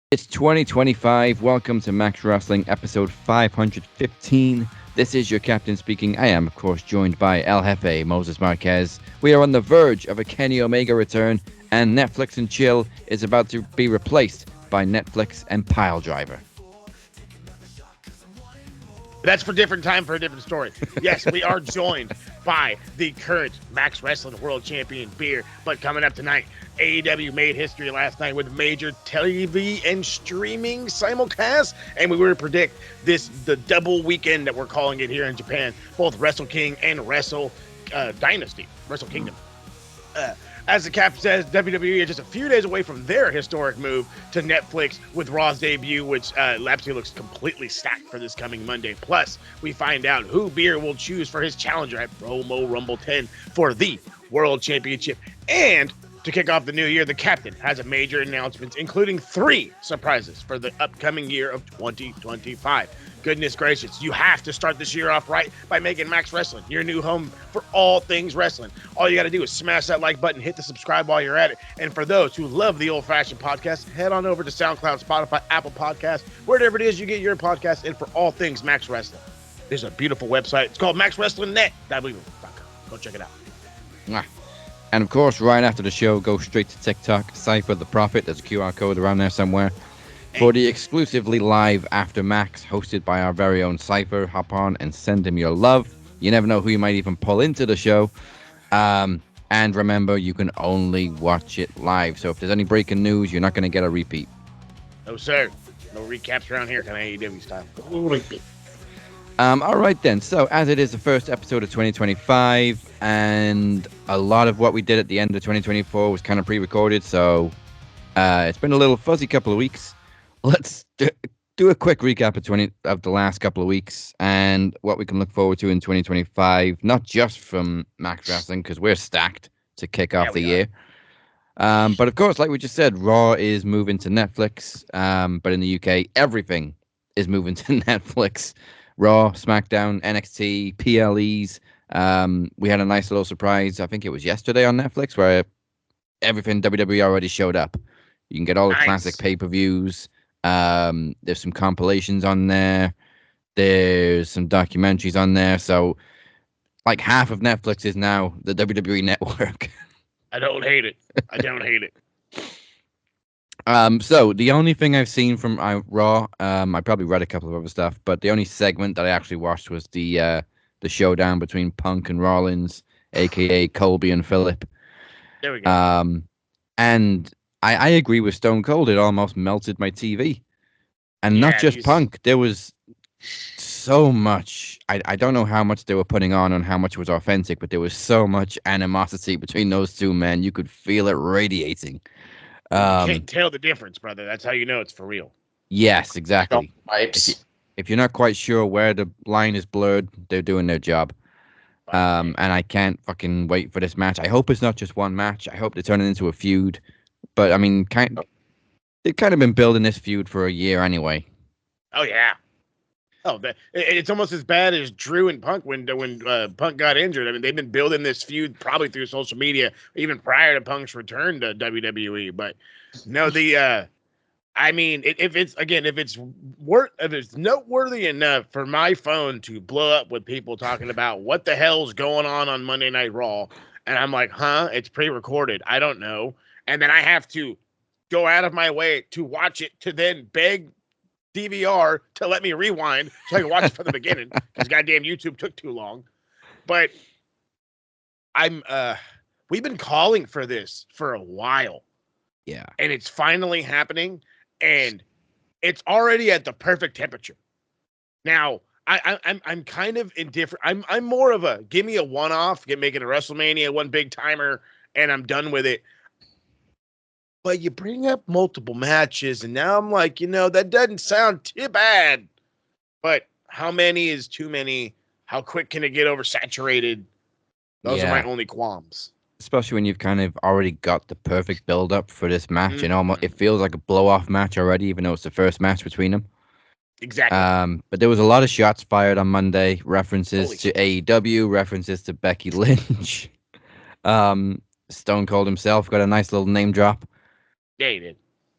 It's 2025. Welcome to Max Wrestling episode 515. This is your captain speaking. I am, of course, joined by El Jefe, Moses Marquez. We are on the verge of a Kenny Omega return, and Netflix and Chill is about to be replaced by Netflix and Piledriver. That's for different time for a different story. Yes, we are joined by the current Max Wrestling World Champion Beer. But coming up tonight, AEW made history last night with major TV and streaming simulcast, and we were to predict the double weekend that we're calling it here in Japan, both Wrestle King and Wrestle Dynasty, Wrestle Kingdom. As the cap says, WWE is just a few days away from their historic move to Netflix with Raw's debut, which absolutely looks completely stacked for this coming Monday. Plus, we find out who Beer will choose for his challenger at Promo Rumble 10 for the World Championship. And to kick off the new year, the captain has a major announcement, including 3 surprises for the upcoming year of 2025. Goodness gracious, you have to start this year off right by making Max Wrestling your new home for all things wrestling. All you got to do is smash that like button, hit the subscribe while you're at it. And for those who love the old-fashioned podcast, head on over to SoundCloud, Spotify, Apple Podcasts, wherever it is you get your podcast, and for all things Max Wrestling. There's a beautiful website. It's called MaxWrestlingNet.com. Go check it out. And of course, right after the show, go straight to TikTok, Cypher the Prophet. There's a QR code around there somewhere. For the exclusively live After Max, hosted by our very own Cypher. Hop on and send him your love. You never know who you might even pull into the show. And remember, you can only watch it live. So if there's any breaking news, you're not going to get a repeat. No, sir. No recaps around here, kind of AEW style. All right, then. So as it is the first episode of 2025, and a lot of what we did at the end of 2024 was kind of pre-recorded, so it's been a little fuzzy couple of weeks. Let's do a quick recap of the last couple of weeks and what we can look forward to in 2025, not just from Max Wrestling, because we're stacked to kick off the year. But of course, like we just said, Raw is moving to Netflix, but in the UK, everything is moving to Netflix. Raw, SmackDown, NXT, PLEs. We had a nice little surprise, I think it was yesterday on Netflix, where everything WWE already showed up. You can get all the classic pay-per-views. There's some compilations on there. There's some documentaries on there. So, like, half of Netflix is now the WWE network. I don't hate it. I don't hate it. So the only thing I've seen from Raw, I probably read a couple of other stuff, but the only segment that I actually watched was the showdown between Punk and Rollins, aka Colby and Phillip. There we go. And I agree with Stone Cold. It almost melted my TV. And not just Punk. There was so much. I don't know how much they were putting on how much was authentic, but there was so much animosity between those two men. You could feel it radiating. You can't tell the difference, brother. That's how you know it's for real. Yes, exactly. If you're not quite sure where the line is blurred, they're doing their job. And I can't fucking wait for this match. I hope it's not just one match. I hope they turn it into a feud. But I mean, they've kind of been building this feud for a year anyway. Oh yeah. Oh, it's almost as bad as Drew and Punk when Punk got injured. I mean, they've been building this feud probably through social media even prior to Punk's return to WWE. But no, I mean, if it's noteworthy enough for my phone to blow up with people talking about what the hell's going on Monday Night Raw, and I'm like, it's pre-recorded. I don't know. And then I have to go out of my way to watch it to then beg DVR to let me rewind so I can watch it from the beginning because goddamn YouTube took too long. But we've been calling for this for a while. Yeah. And it's finally happening, and it's already at the perfect temperature. Now, I'm kind of indifferent. I'm more of a give me a one-off, making a WrestleMania one big timer, and I'm done with it. But you bring up multiple matches, and now I'm like, that doesn't sound too bad. But how many is too many? How quick can it get oversaturated? Those are my only qualms. Especially when you've kind of already got the perfect build-up for this match, and almost it feels like a blow-off match already, even though it's the first match between them. Exactly. But there was a lot of shots fired on Monday, references to AEW, references to Becky Lynch. Stone Cold himself got a nice little name drop. Yeah, he did.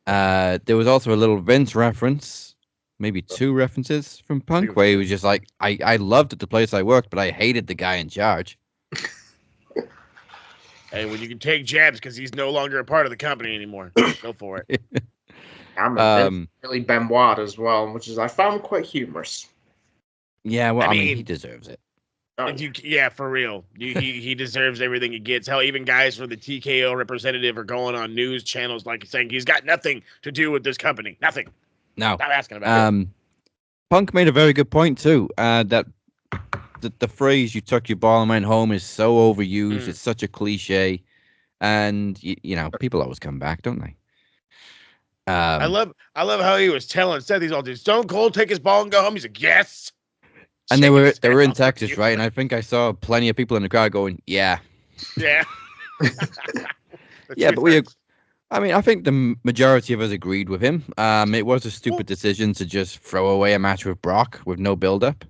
There was also a little Vince reference, maybe 2 references from Punk, where he was just like, I loved at the place I worked, but I hated the guy in charge. Hey, when you can take jabs because he's no longer a part of the company anymore, go for it. Billy Benoit as well, which is I found quite humorous. Yeah, well, I mean, he deserves it. Yeah, for real. He deserves everything he gets. Hell, even guys from the TKO representative are going on news channels like saying he's got nothing to do with this company. Nothing. No. Stop asking about it. Punk made a very good point too. That the phrase "you took your ball and went home" is so overused. It's such a cliche, and you know people always come back, don't they? I love how he was telling Seth, he's all, did Stone Cold take his ball and go home? He's like, yes. And they were in Texas, right? And I think I saw plenty of people in the crowd going, yeah. Yeah. Yeah, but I think the majority of us agreed with him. It was a stupid decision to just throw away a match with Brock with no build-up.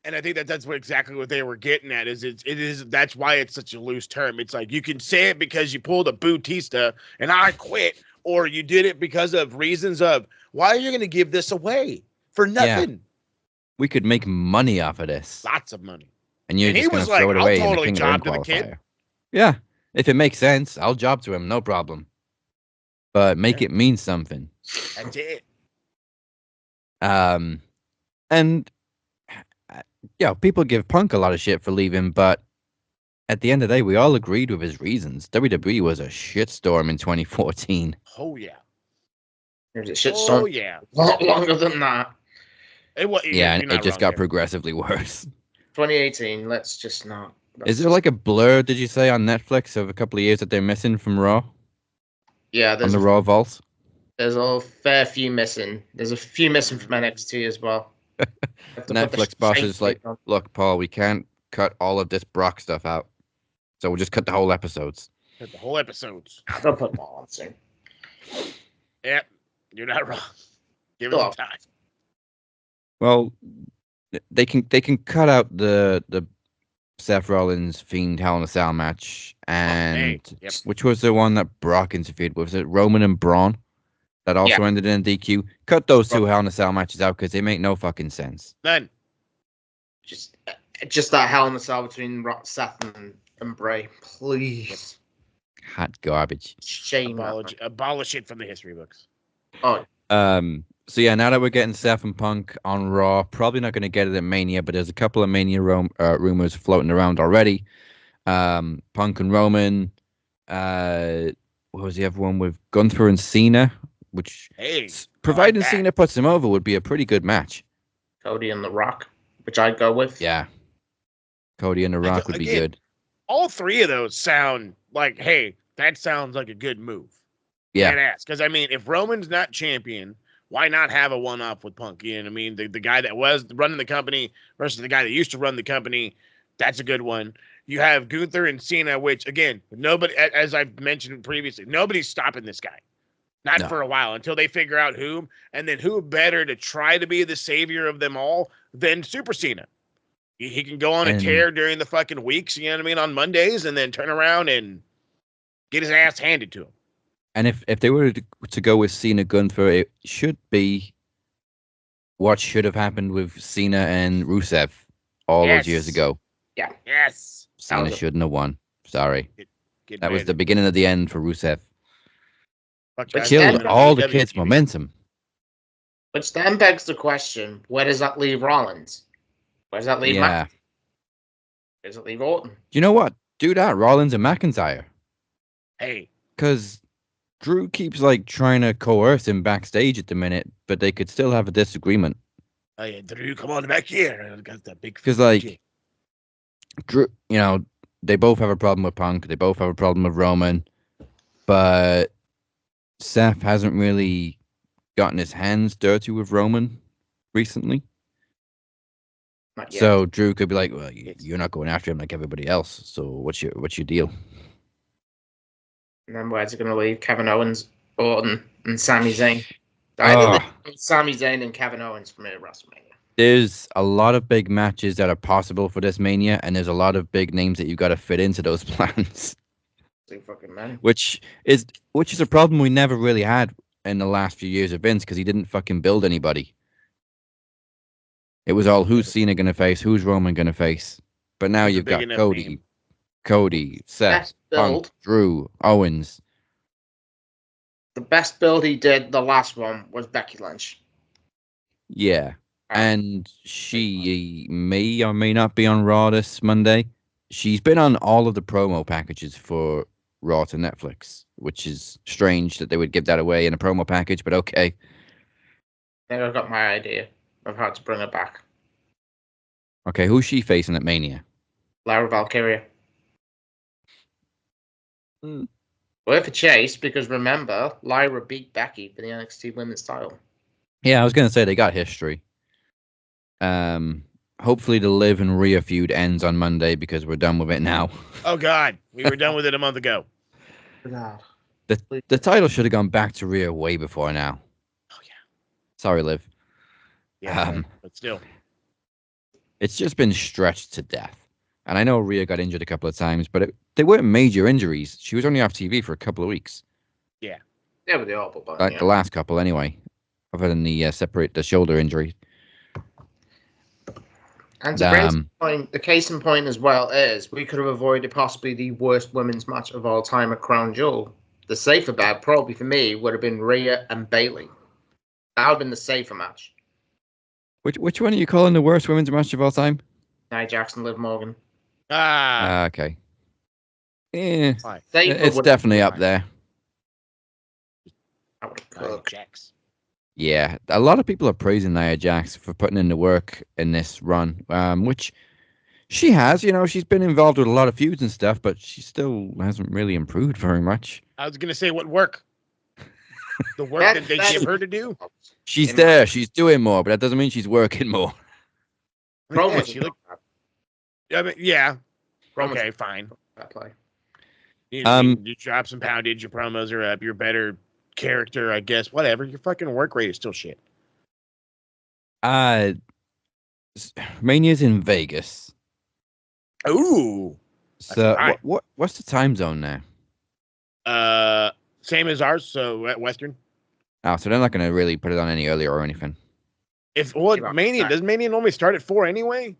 And I think that's exactly what they were getting at. That's why it's such a loose term. It's like you can say it because you pulled a Bautista and I quit, or you did it because of reasons of why are you going to give this away for nothing? Yeah. We could make money off of this. Lots of money. And you're just going to throw it away I'll totally in the job King to of the the Ring kid. qualifier. Yeah, if it makes sense, I'll job to him, no problem. But make it mean something. That's it. And people give Punk a lot of shit for leaving, but at the end of the day, we all agreed with his reasons. WWE was a shitstorm in 2014. Oh yeah. There's a shitstorm. Oh yeah. A lot longer than that. And it just got progressively worse. 2018. Let's just not. Is there like a blur? Did you say on Netflix of a couple of years that they're missing from Raw? Yeah, on the Raw vault. There's a fair few missing. There's a few missing from NXT as well. Netflix boss is like, look, Paul, we can't cut all of this Brock stuff out, so we'll just cut the whole episodes. Cut the whole episodes. Don't put them all on soon. Yep, you're not wrong. Give it some time. Well, they can cut out the Seth Rollins Fiend Hell in a Cell match, and which was the one that Brock interfered with? Was it Roman and Braun? That also ended in a DQ. Cut those 2 Hell in a Cell matches out because they make no fucking sense. None. Just that Hell in a Cell between Seth and Bray, please. Hot garbage. Shame. Abolish it from the history books. Oh. So yeah, now that we're getting Seth and Punk on Raw, probably not going to get it at Mania, but there's a couple of Mania rumors floating around already. Punk and Roman. What was the other one with Gunther and Cena? Which, providing Cena puts him over, would be a pretty good match. Cody and The Rock, which I'd go with. Yeah. Cody and The Rock would be good. All 3 of those sound like, hey, that sounds like a good move. Yeah. Because, I mean, if Roman's not champion, why not have a one-off with Punk? You know what I mean? The guy that was running the company versus the guy that used to run the company, that's a good one. You have Gunther and Cena, which, again, nobody, as I've mentioned previously, nobody's stopping this guy. Not for a while, until they figure out who, and then who better to try to be the savior of them all than Super Cena. He can go on a tear during the fucking weeks, you know what I mean, on Mondays, and then turn around and get his ass handed to him. And if they were to go with Cena Gunther, it should be what should have happened with Cena and Rusev all those years ago. Yeah. Yes. Cena shouldn't have won. Sorry. That was the beginning of the end for Rusev. But killed all the kids' momentum. Which then begs the question, where does that leave Rollins? Where does that leave Mac? Where does it leave Orton? You know what? Do that, Rollins and McIntyre. Hey. Because Drew keeps like trying to coerce him backstage at the minute, but they could still have a disagreement. Oh yeah, Drew, come on back here. I got that big. Because like Drew, you know, they both have a problem with Punk. They both have a problem with Roman, but Seth hasn't really gotten his hands dirty with Roman recently. So Drew could be like, "Well, you're not going after him like everybody else. So what's your deal?" And then where's it going to leave Kevin Owens, Orton, and Sami Zayn? Sami Zayn and Kevin Owens from WrestleMania. There's a lot of big matches that are possible for this Mania, and there's a lot of big names that you've got to fit into those plans. Fucking man. Which is a problem we never really had in the last few years of Vince because he didn't fucking build anybody. It was all who's Cena gonna face, who's Roman gonna face. But now Who's a you've big got enough Cody, name? Seth, Best Punk, build. Drew, Owens. The best build he did, the last one, was Becky Lynch. Yeah. And she may or may not be on Raw this Monday. She's been on all of the promo packages for Raw to Netflix, which is strange that they would give that away in a promo package, but okay. I think I've got my idea of how to bring her back. Okay, who's she facing at Mania? Lyra Valkyria. Worth a chase because remember, Lyra beat Becky for the NXT Women's title. Yeah, I was gonna say they got history. Hopefully the Liv and Rhea feud ends on Monday because we're done with it now. Oh God, we were done with it a month ago. God. The title should have gone back to Rhea way before now. Oh yeah. Sorry, Liv. Yeah, but still. It's just been stretched to death. And I know Rhea got injured a couple of times, but they weren't major injuries. She was only off TV for a couple of weeks. Yeah. Yeah, with the awful button, Like yeah. the last couple, anyway. Other than the shoulder injury. And to bring to point, the case in point as well is we could have avoided possibly the worst women's match of all time at Crown Jewel. The safer bet, probably for me, would have been Rhea and Bayley. That would have been the safer match. Which one are you calling the worst women's match of all time? Nia Jackson, Liv Morgan. Okay. Yeah, Safer it's definitely up there. That would have cooked. Jax. Yeah, a lot of people are praising Nia Jax for putting in the work in this run, which she has. You know, she's been involved with a lot of feuds and stuff, but she still hasn't really improved very much. I was gonna say what work. The work that they give her to do. She's there. She's doing more, but that doesn't mean she's working more. I mean, yeah, she looked. I mean, yeah. Okay, fine. That play. You drop some poundage. Your promos are up. You're better character, I guess. Whatever. Your fucking work rate is still shit. Mania's in Vegas. Ooh. So what's the time zone now? Same as ours. So at Western. Oh, so they're not going to really put it on any earlier or anything. Does Mania normally start at 4 anyway?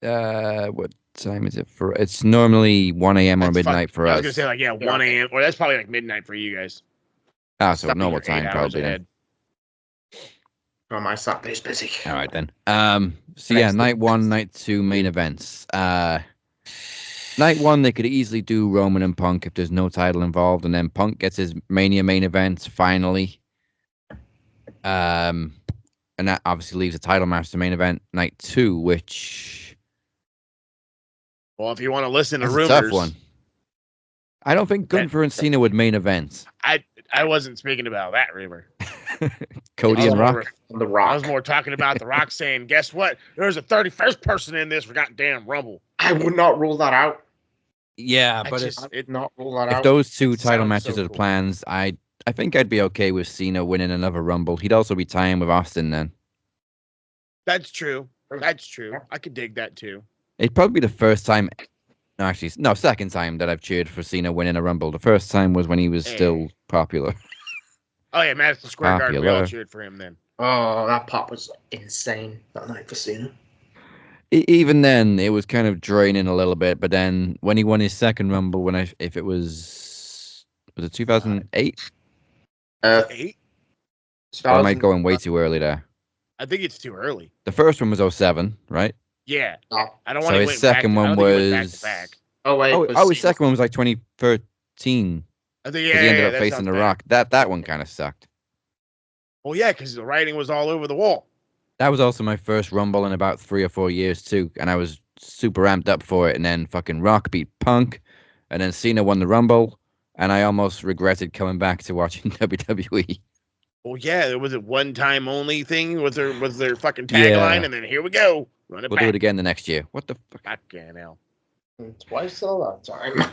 What time is it for? It's normally 1 a.m. or midnight for us. I was gonna say 1 a.m. or that's probably like midnight for you guys. Ah, so normal time probably then. Oh, my Saturday's busy. All right then. So yeah, night 1, night 2 main events. Night 1 they could easily do Roman and Punk if there's no title involved, and then Punk gets his Mania main event finally. And that obviously leaves a title match to main event night 2, which. Well, if you want to listen to That's rumors, a tough one. I don't think Gunther and Cena would main event. I wasn't speaking about that rumor. Cody and Rock. The Rock. I was more talking about The Rock saying, "Guess what? There's a 31st person in this for goddamn Rumble." I would not rule that out. Yeah, I but would not rule that if out. those two title Sounds matches so are the cool. plans, I think I'd be okay with Cena winning another Rumble. He'd also be tying with Austin then. That's true. That's true. I could dig that too. It'd probably be the first time. No, actually, no, second time that I've cheered for Cena winning a Rumble. The first time was when he was still popular. Oh yeah, Madison Square Garden. We all cheered for him then. Oh, that pop was insane that night for Cena. Even then, it was kind of draining a little bit. But then when he won his second Rumble, if it was it 2008? 8? Or am I going way too early there? I think it's too early. The first one was 07, right? Yeah. Oh. I don't want So to his second one was back to back. Oh wait. His second one was like 2013. I think He ended up facing The Rock. That one kind of sucked. Well, yeah, because the writing was all over the wall. That was also my first Rumble in about 3 or 4 years too, and I was super amped up for it. And then fucking Rock beat Punk, and then Cena won the Rumble, and I almost regretted coming back to watching WWE. Well, yeah, there was a one-time only thing with their fucking tagline, and then here we go, run it We'll back. do it again the next year. What the fuck? Fucking hell. Twice a lifetime.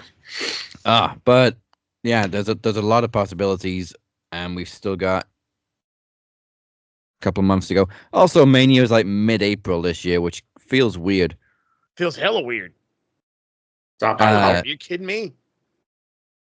But yeah, there's a lot of possibilities, and we've still got a couple of months to go. Also, Mania is like mid-April this year, which feels weird. Feels hella weird. Stop. Are you kidding me?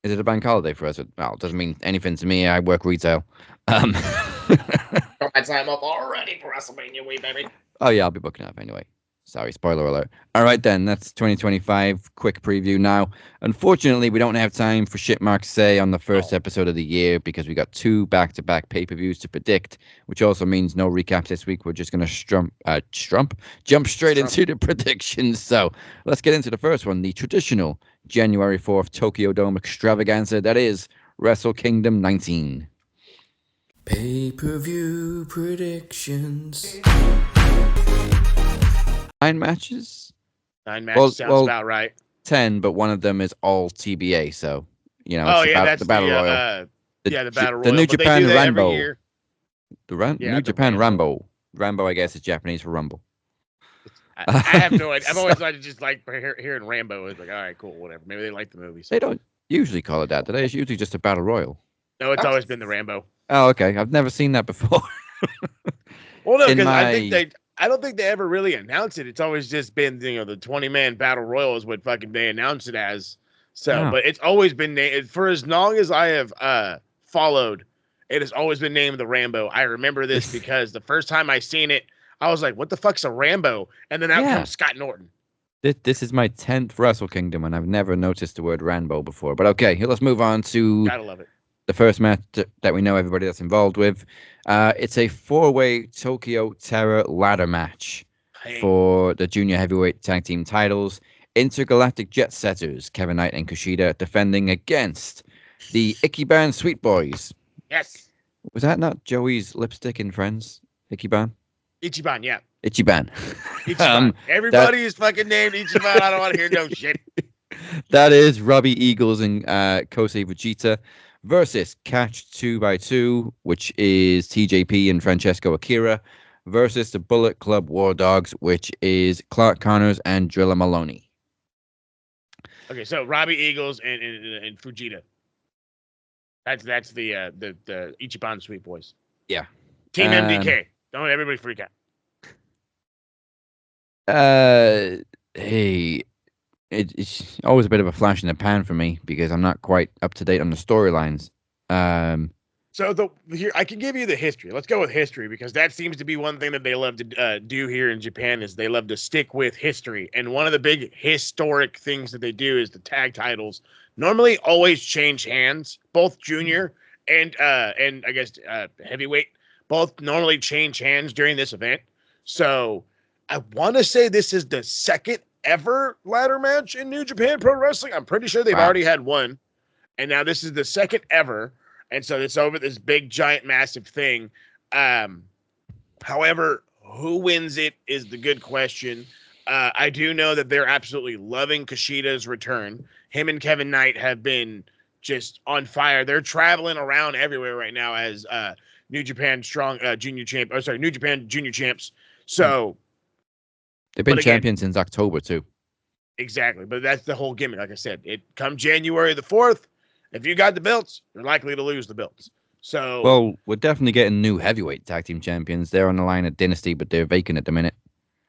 Is it a bank holiday for us? Well, it doesn't mean anything to me. I work retail. Um, Got my time up already for WrestleMania week, baby. oh yeah, I'll be booking up anyway. Sorry, spoiler alert. All right then, that's 2025. Quick preview now. Unfortunately, we don't have time for shit Mark say on the first episode of the year because we got 2 back-to-back pay-per-views to predict, which also means no recaps this week. We're just gonna jump straight into the predictions. So let's get into the first one, the traditional January 4th Tokyo Dome extravaganza that is Wrestle Kingdom 19. Pay-per-view predictions. 9 matches? 9 matches sounds about right. 10, but one of them is all TBA, so you know. That's the Battle Royal. The Battle Royal. The New Japan Rambo. The New Japan Rambo. Rambo, I guess, is Japanese for Rumble. I have no idea. I've always thought just like hearing Rambo is like, all right, cool, whatever. Maybe they like the movie. So. They don't usually call it that. Today it's usually just a Battle Royal. No, it's always been the Rambo. Oh, okay. I've never seen that before. Well, no, because I don't think they ever really announced it. It's always just been, the 20-man Battle Royal is what fucking they announced it as. So, but it's always been named for as long as I have followed. It has always been named the Rambo. I remember this because the first time I seen it, I was like, "What the fuck's a Rambo?" And then out comes Scott Norton. This is my 10th Wrestle Kingdom, and I've never noticed the word Rambo before. But okay, let's move on to Gotta love it. The first match that we know everybody that's involved with. It's a 4-way Tokyo Terror ladder match for the junior heavyweight tag team titles. Intergalactic Jet Setters, Kevin Knight and Kushida, defending against the Ichiban Sweet Boys. Yes. Was that not Joey's lipstick in Friends? Ichiban? Ichiban, yeah. Ichiban. Ichiban. Everybody is fucking named Ichiban. I don't want to hear no shit. That is Robbie Eagles and Kosei Vegeta versus Catch 2x2, which is TJP and Francesco Akira, versus the Bullet Club War Dogs, which is Clark Connors and Drilla Maloney. Okay, so Robbie Eagles and Fujita. That's the Ichiban Sweet Boys. Yeah. Team MDK. Don't everybody freak out. Hey, it's always a bit of a flash in the pan for me because I'm not quite up to date on the storylines. So here I can give you the history. Let's go with history because that seems to be one thing that they love to do here in Japan is they love to stick with history. And one of the big historic things that they do is the tag titles normally always change hands. Both junior and I guess heavyweight both normally change hands during this event. So I want to say this is the second ever ladder match in New Japan Pro Wrestling. I'm pretty sure they've already had one, and now this is the second ever. And so it's over this big, giant, massive thing. However, who wins it is the good question. I do know that they're absolutely loving Kushida's return. Him and Kevin Knight have been just on fire. They're traveling around everywhere right now as New Japan junior champ. Oh, sorry, New Japan junior champs. So they've been champions since October too. Exactly, but that's the whole gimmick. Like I said, it come January the 4th. If you got the belts, you're likely to lose the belts. So, well, we're definitely getting new heavyweight tag team champions. They're on the line at Dynasty, but they're vacant at the minute.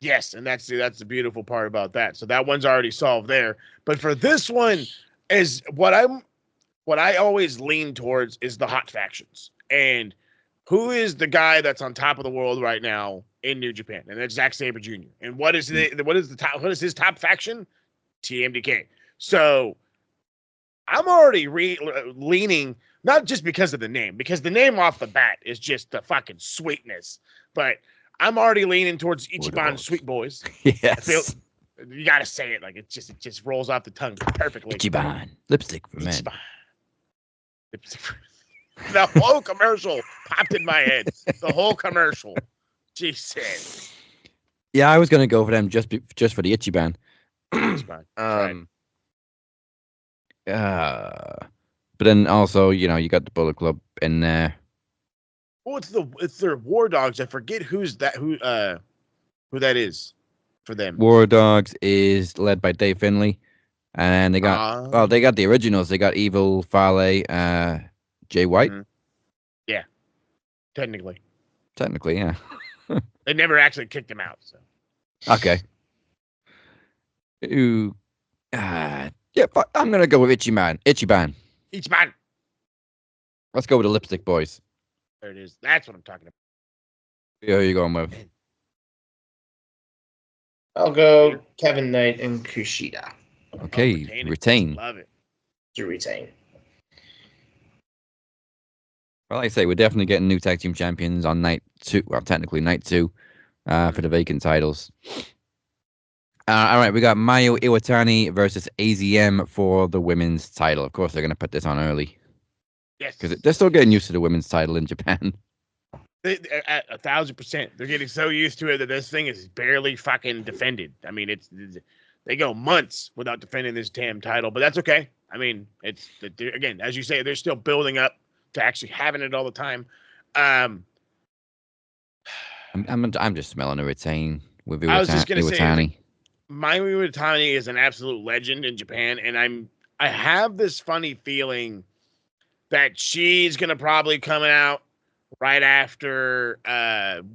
Yes, and that's the beautiful part about that. So that one's already solved there. But for this one, is what I always lean towards is the hot factions. And who is the guy that's on top of the world right now in New Japan? And that's Zack Sabre Jr. And what is his top faction? TMDK. So I'm already leaning, not just because of the name, because the name off the bat is just the fucking sweetness. But I'm already leaning towards Ichiban Sweet Boys. Yes. You got to say it like it just rolls off the tongue perfectly. Ichiban. Lipstick for men. Ichiban. The whole commercial popped in my head. The whole commercial. Jesus. Yeah, I was going to go for them just for the Ichiban. Ichiban. But then also, you got the Bullet Club in there. Oh, it's their War Dogs. I forget who that is for them. War Dogs is led by Dave Finlay, and they got they got the originals. They got Evil, Fale, Jay White. Mm-hmm. Yeah, technically, yeah. They never actually kicked him out. So okay. Ooh, yeah. I'm gonna go with Ichiban. Each man. Let's go with the Lipstick Boys. There it is. That's what I'm talking about. Who are you going with? I'll go Kevin Knight and Kushida Okay, it. retain. Love it. to retain. Well, like I say, we're definitely getting new tag team champions on night 2. Well, technically night 2 for the vacant titles. All right, we got Mayu Iwatani versus AZM for the women's title. Of course, they're going to put this on early. Yes. Because they're still getting used to the women's title in Japan. At 1,000%. They're getting so used to it that this thing is barely fucking defended. I mean, they go months without defending this damn title, but that's okay. I mean, again, as you say, they're still building up to actually having it all the time. I'm just smelling a retain with I was just gonna Iwatani. say, Mayu Iwatani is an absolute legend in Japan, and I have this funny feeling that she's gonna probably come out right after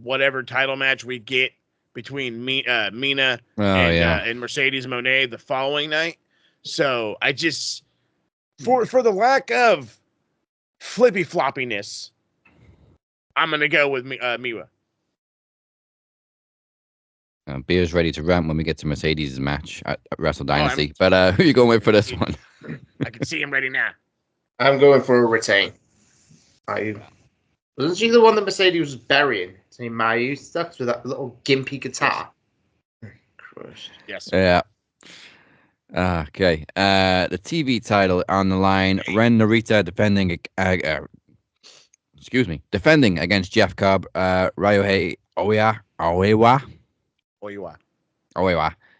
whatever title match we get between Mina and Mercedes Moné the following night. So I just for the lack of flippy floppiness, I'm gonna go with Miwa. Beer's ready to rant when we get to Mercedes' match at Wrestle Dynasty. But who are you going with for this one? I can see him ready now. I'm going for a retain. Wasn't she the one that Mercedes was burying? Saying Mayu stuff with that little gimpy guitar. Yes. Yeah. Okay. The TV title on the line. Ren Narita defending against Jeff Cobb. Ryohei Oiwa,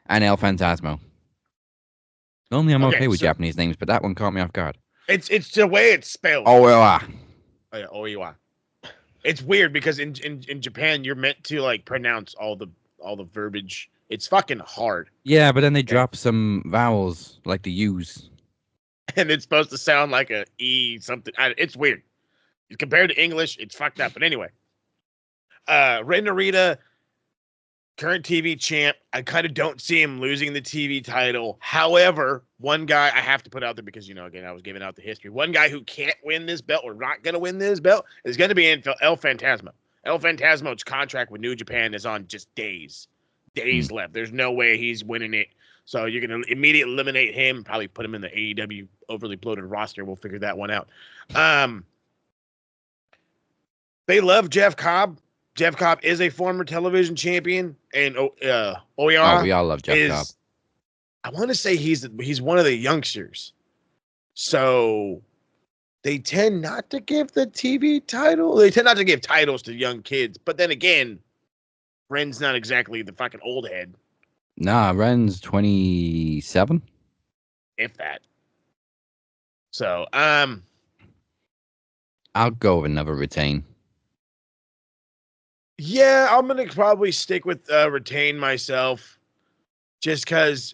and El Fantasmo. Normally I'm okay with Japanese names, but that one caught me off guard. It's the way it's spelled. Oiwa. Oh yeah, Oiwa. It's weird because in Japan you're meant to like pronounce all the verbiage. It's fucking hard. Yeah, but then they drop some vowels like the U's. And it's supposed to sound like a E something. It's weird. Compared to English, it's fucked up. But anyway, Ren Narita, current TV champ. I kind of don't see him losing the TV title. However, one guy I have to put out there because, again, I was giving out the history. One guy who can't win this belt or not going to win this belt is going to be El Fantasma. El Fantasmo's contract with New Japan is on just days left. There's no way he's winning it. So you're going to immediately eliminate him, probably put him in the AEW overly bloated roster. We'll figure that one out. They love Jeff Cobb. Jeff Cobb is a former television champion, and Oiwa. We all love Jeff Cobb. I want to say he's one of the youngsters, so they tend not to give the TV title. They tend not to give titles to young kids. But then again, Ren's not exactly the fucking old head. Nah, Ren's 27, if that. So, I'll go with another retain. Yeah, I'm gonna probably stick with retain myself, just because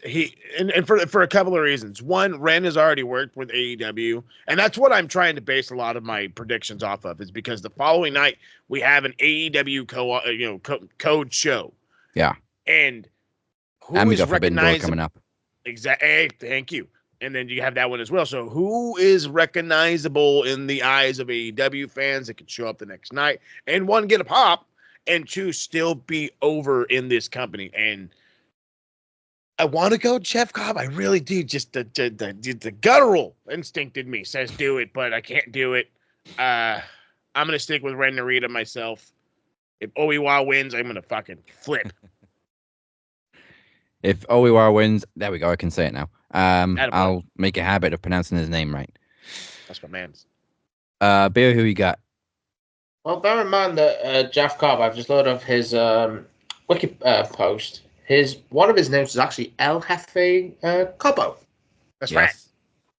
and for a couple of reasons. One, Ren has already worked with AEW, and that's what I'm trying to base a lot of my predictions off of. Is because the following night we have an AEW code show. Yeah, and who and we is got Forbidden Door coming up. Exactly. Hey, thank you. And then you have that one as well. So who is recognizable in the eyes of AEW fans that can show up the next night and one, get a pop, and two, still be over in this company? And I want to go Jeff Cobb. I really do. Just the guttural instinct in me says do it, but I can't do it. I'm going to stick with Ren Narita myself. If Oiwa wins, I'm going to fucking flip. If Oiwa wins, there we go. I can say it now. I'll make a habit of pronouncing his name right. That's my man's. Beer, who you got? Well, bear in mind that Jeff Cobb, I've just loaded up his wiki post. One of his names is actually El Jefe Cobbo. That's right.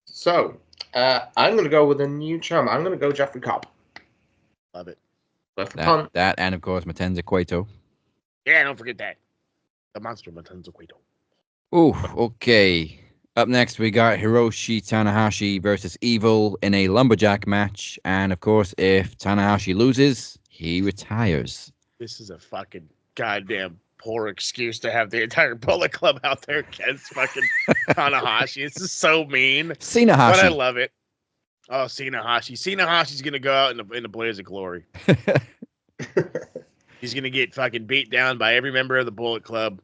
So I'm going to go with a new chum. I'm going to go Jeffrey Cobb. Love it. That and of course Matenza Cueto. Yeah, don't forget that. The monster Matenza Cueto. Ooh, okay. Up next, we got Hiroshi Tanahashi versus Evil in a lumberjack match. And of course, if Tanahashi loses, he retires. This is a fucking goddamn poor excuse to have the entire Bullet Club out there against fucking Tanahashi. This is so mean. Tanahashi. But I love it. Oh, Cena Hashi. Cena Hashi's gonna go out in a blaze of glory. He's gonna get fucking beat down by every member of the Bullet Club.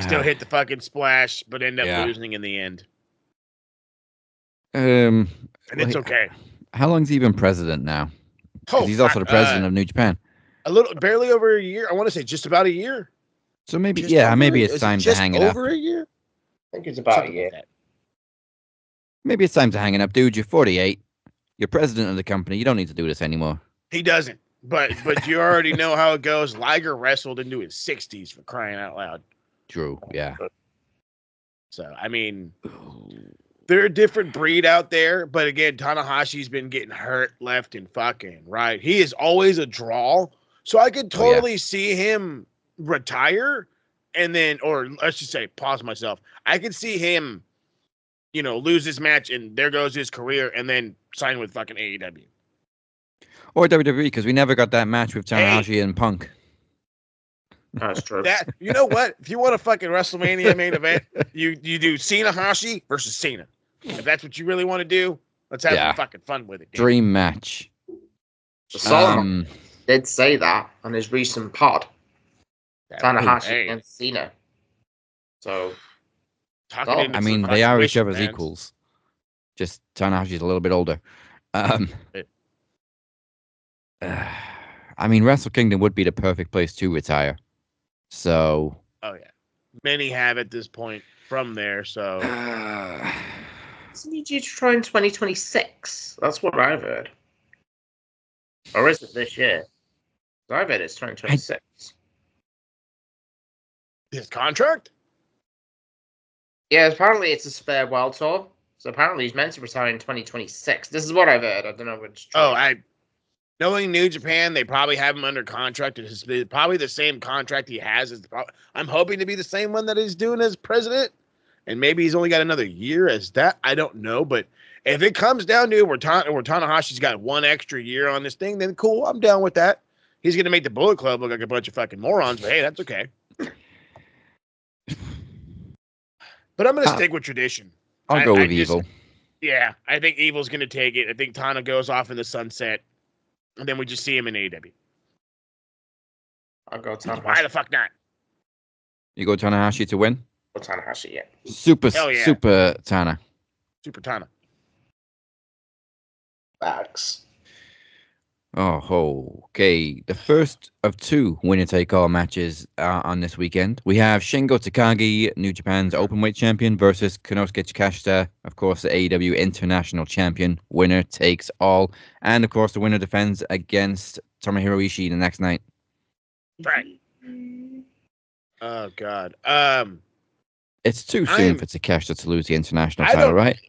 Still hit the fucking splash, but end up losing in the end. And it's okay. How long's he been president now? Because he's also the president of New Japan. Barely over a year. I want to say just about a year. So maybe, maybe it's time to hang it up. Over a year? I think it's about a year. Maybe it's time to hang it up, dude. You're 48. You're president of the company. You don't need to do this anymore. He doesn't. But you already know how it goes. Liger wrestled into his 60s for crying out loud. True, yeah. So, I mean, they're a different breed out there. But again, Tanahashi's been getting hurt left and fucking right. He is always a draw. So I could totally see him retire and then, or let's just say, pause myself. I could see him, lose his match and there goes his career and then sign with fucking AEW. Or WWE, because we never got that match with Tanahashi and Punk. That's true. You know what? If you want a fucking WrestleMania main event, you do Cena Hashi versus Cena. If that's what you really want to do, let's have some fucking fun with it. Dude. Dream match. Solomon did say that on his recent pod. Tanahashi against Cena. So, I mean, they are each other's equals. Just Tanahashi's a little bit older. I mean, Wrestle Kingdom would be the perfect place to retire. So. Oh yeah, many have at this point from there. So. Doesn't need you to try in 2026. That's what I've heard. Or is it this year? I've heard it's 2026. His contract? Yeah, apparently it's a farewell tour. So apparently he's meant to retire in 2026. This is what I've heard. I don't know if it's true. Knowing New Japan, they probably have him under contract. It's probably the same contract he has. I'm hoping to be the same one that he's doing as president. And maybe he's only got another year as that. I don't know. But if it comes down to it where Tanahashi's got one extra year on this thing, then cool. I'm down with that. He's going to make the Bullet Club look like a bunch of fucking morons. But hey, that's okay. But I'm going to stick with tradition. I'll go with Evil. Yeah, I think Evil's going to take it. I think Tana goes off in the sunset. And then we just see him in AEW. I'll go Tanahashi. Why the fuck not? You go Tanahashi to win? Go Tanahashi, yeah. Super Tana. Super Tana. Facts. Oh, okay. The first of two winner-take-all matches on this weekend. We have Shingo Takagi, New Japan's openweight champion, versus Konosuke Takeshita, of course, the AEW International Champion. Winner takes all. And, of course, the winner defends against Tomohiro Ishii the next night. Right. Oh, God. It's too soon for Takeshita to lose the international title, right?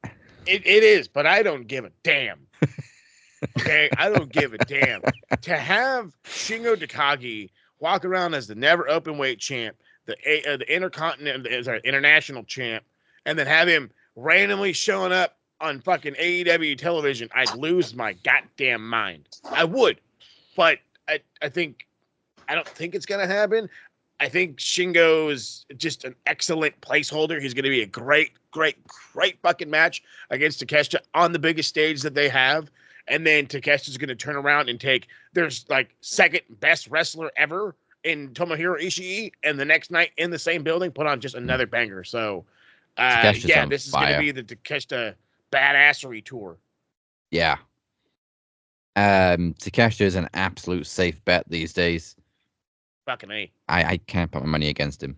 It is, but I don't give a damn. Okay, I don't give a damn. To have Shingo Takagi walk around as the never open weight champ, the international champ, and then have him randomly showing up on fucking AEW television, I'd lose my goddamn mind. I would, but I don't think it's gonna happen. I think Shingo is just an excellent placeholder. He's going to be a great fucking match against Takeshita on the biggest stage that they have. And then Takeshita's going to turn around and take their second best wrestler ever in Tomohiro Ishii, and the next night in the same building put on just another banger. So, this is going to be the Takeshita badassery tour. Yeah. Takeshita is an absolute safe bet these days. Fucking A. I can't put my money against him.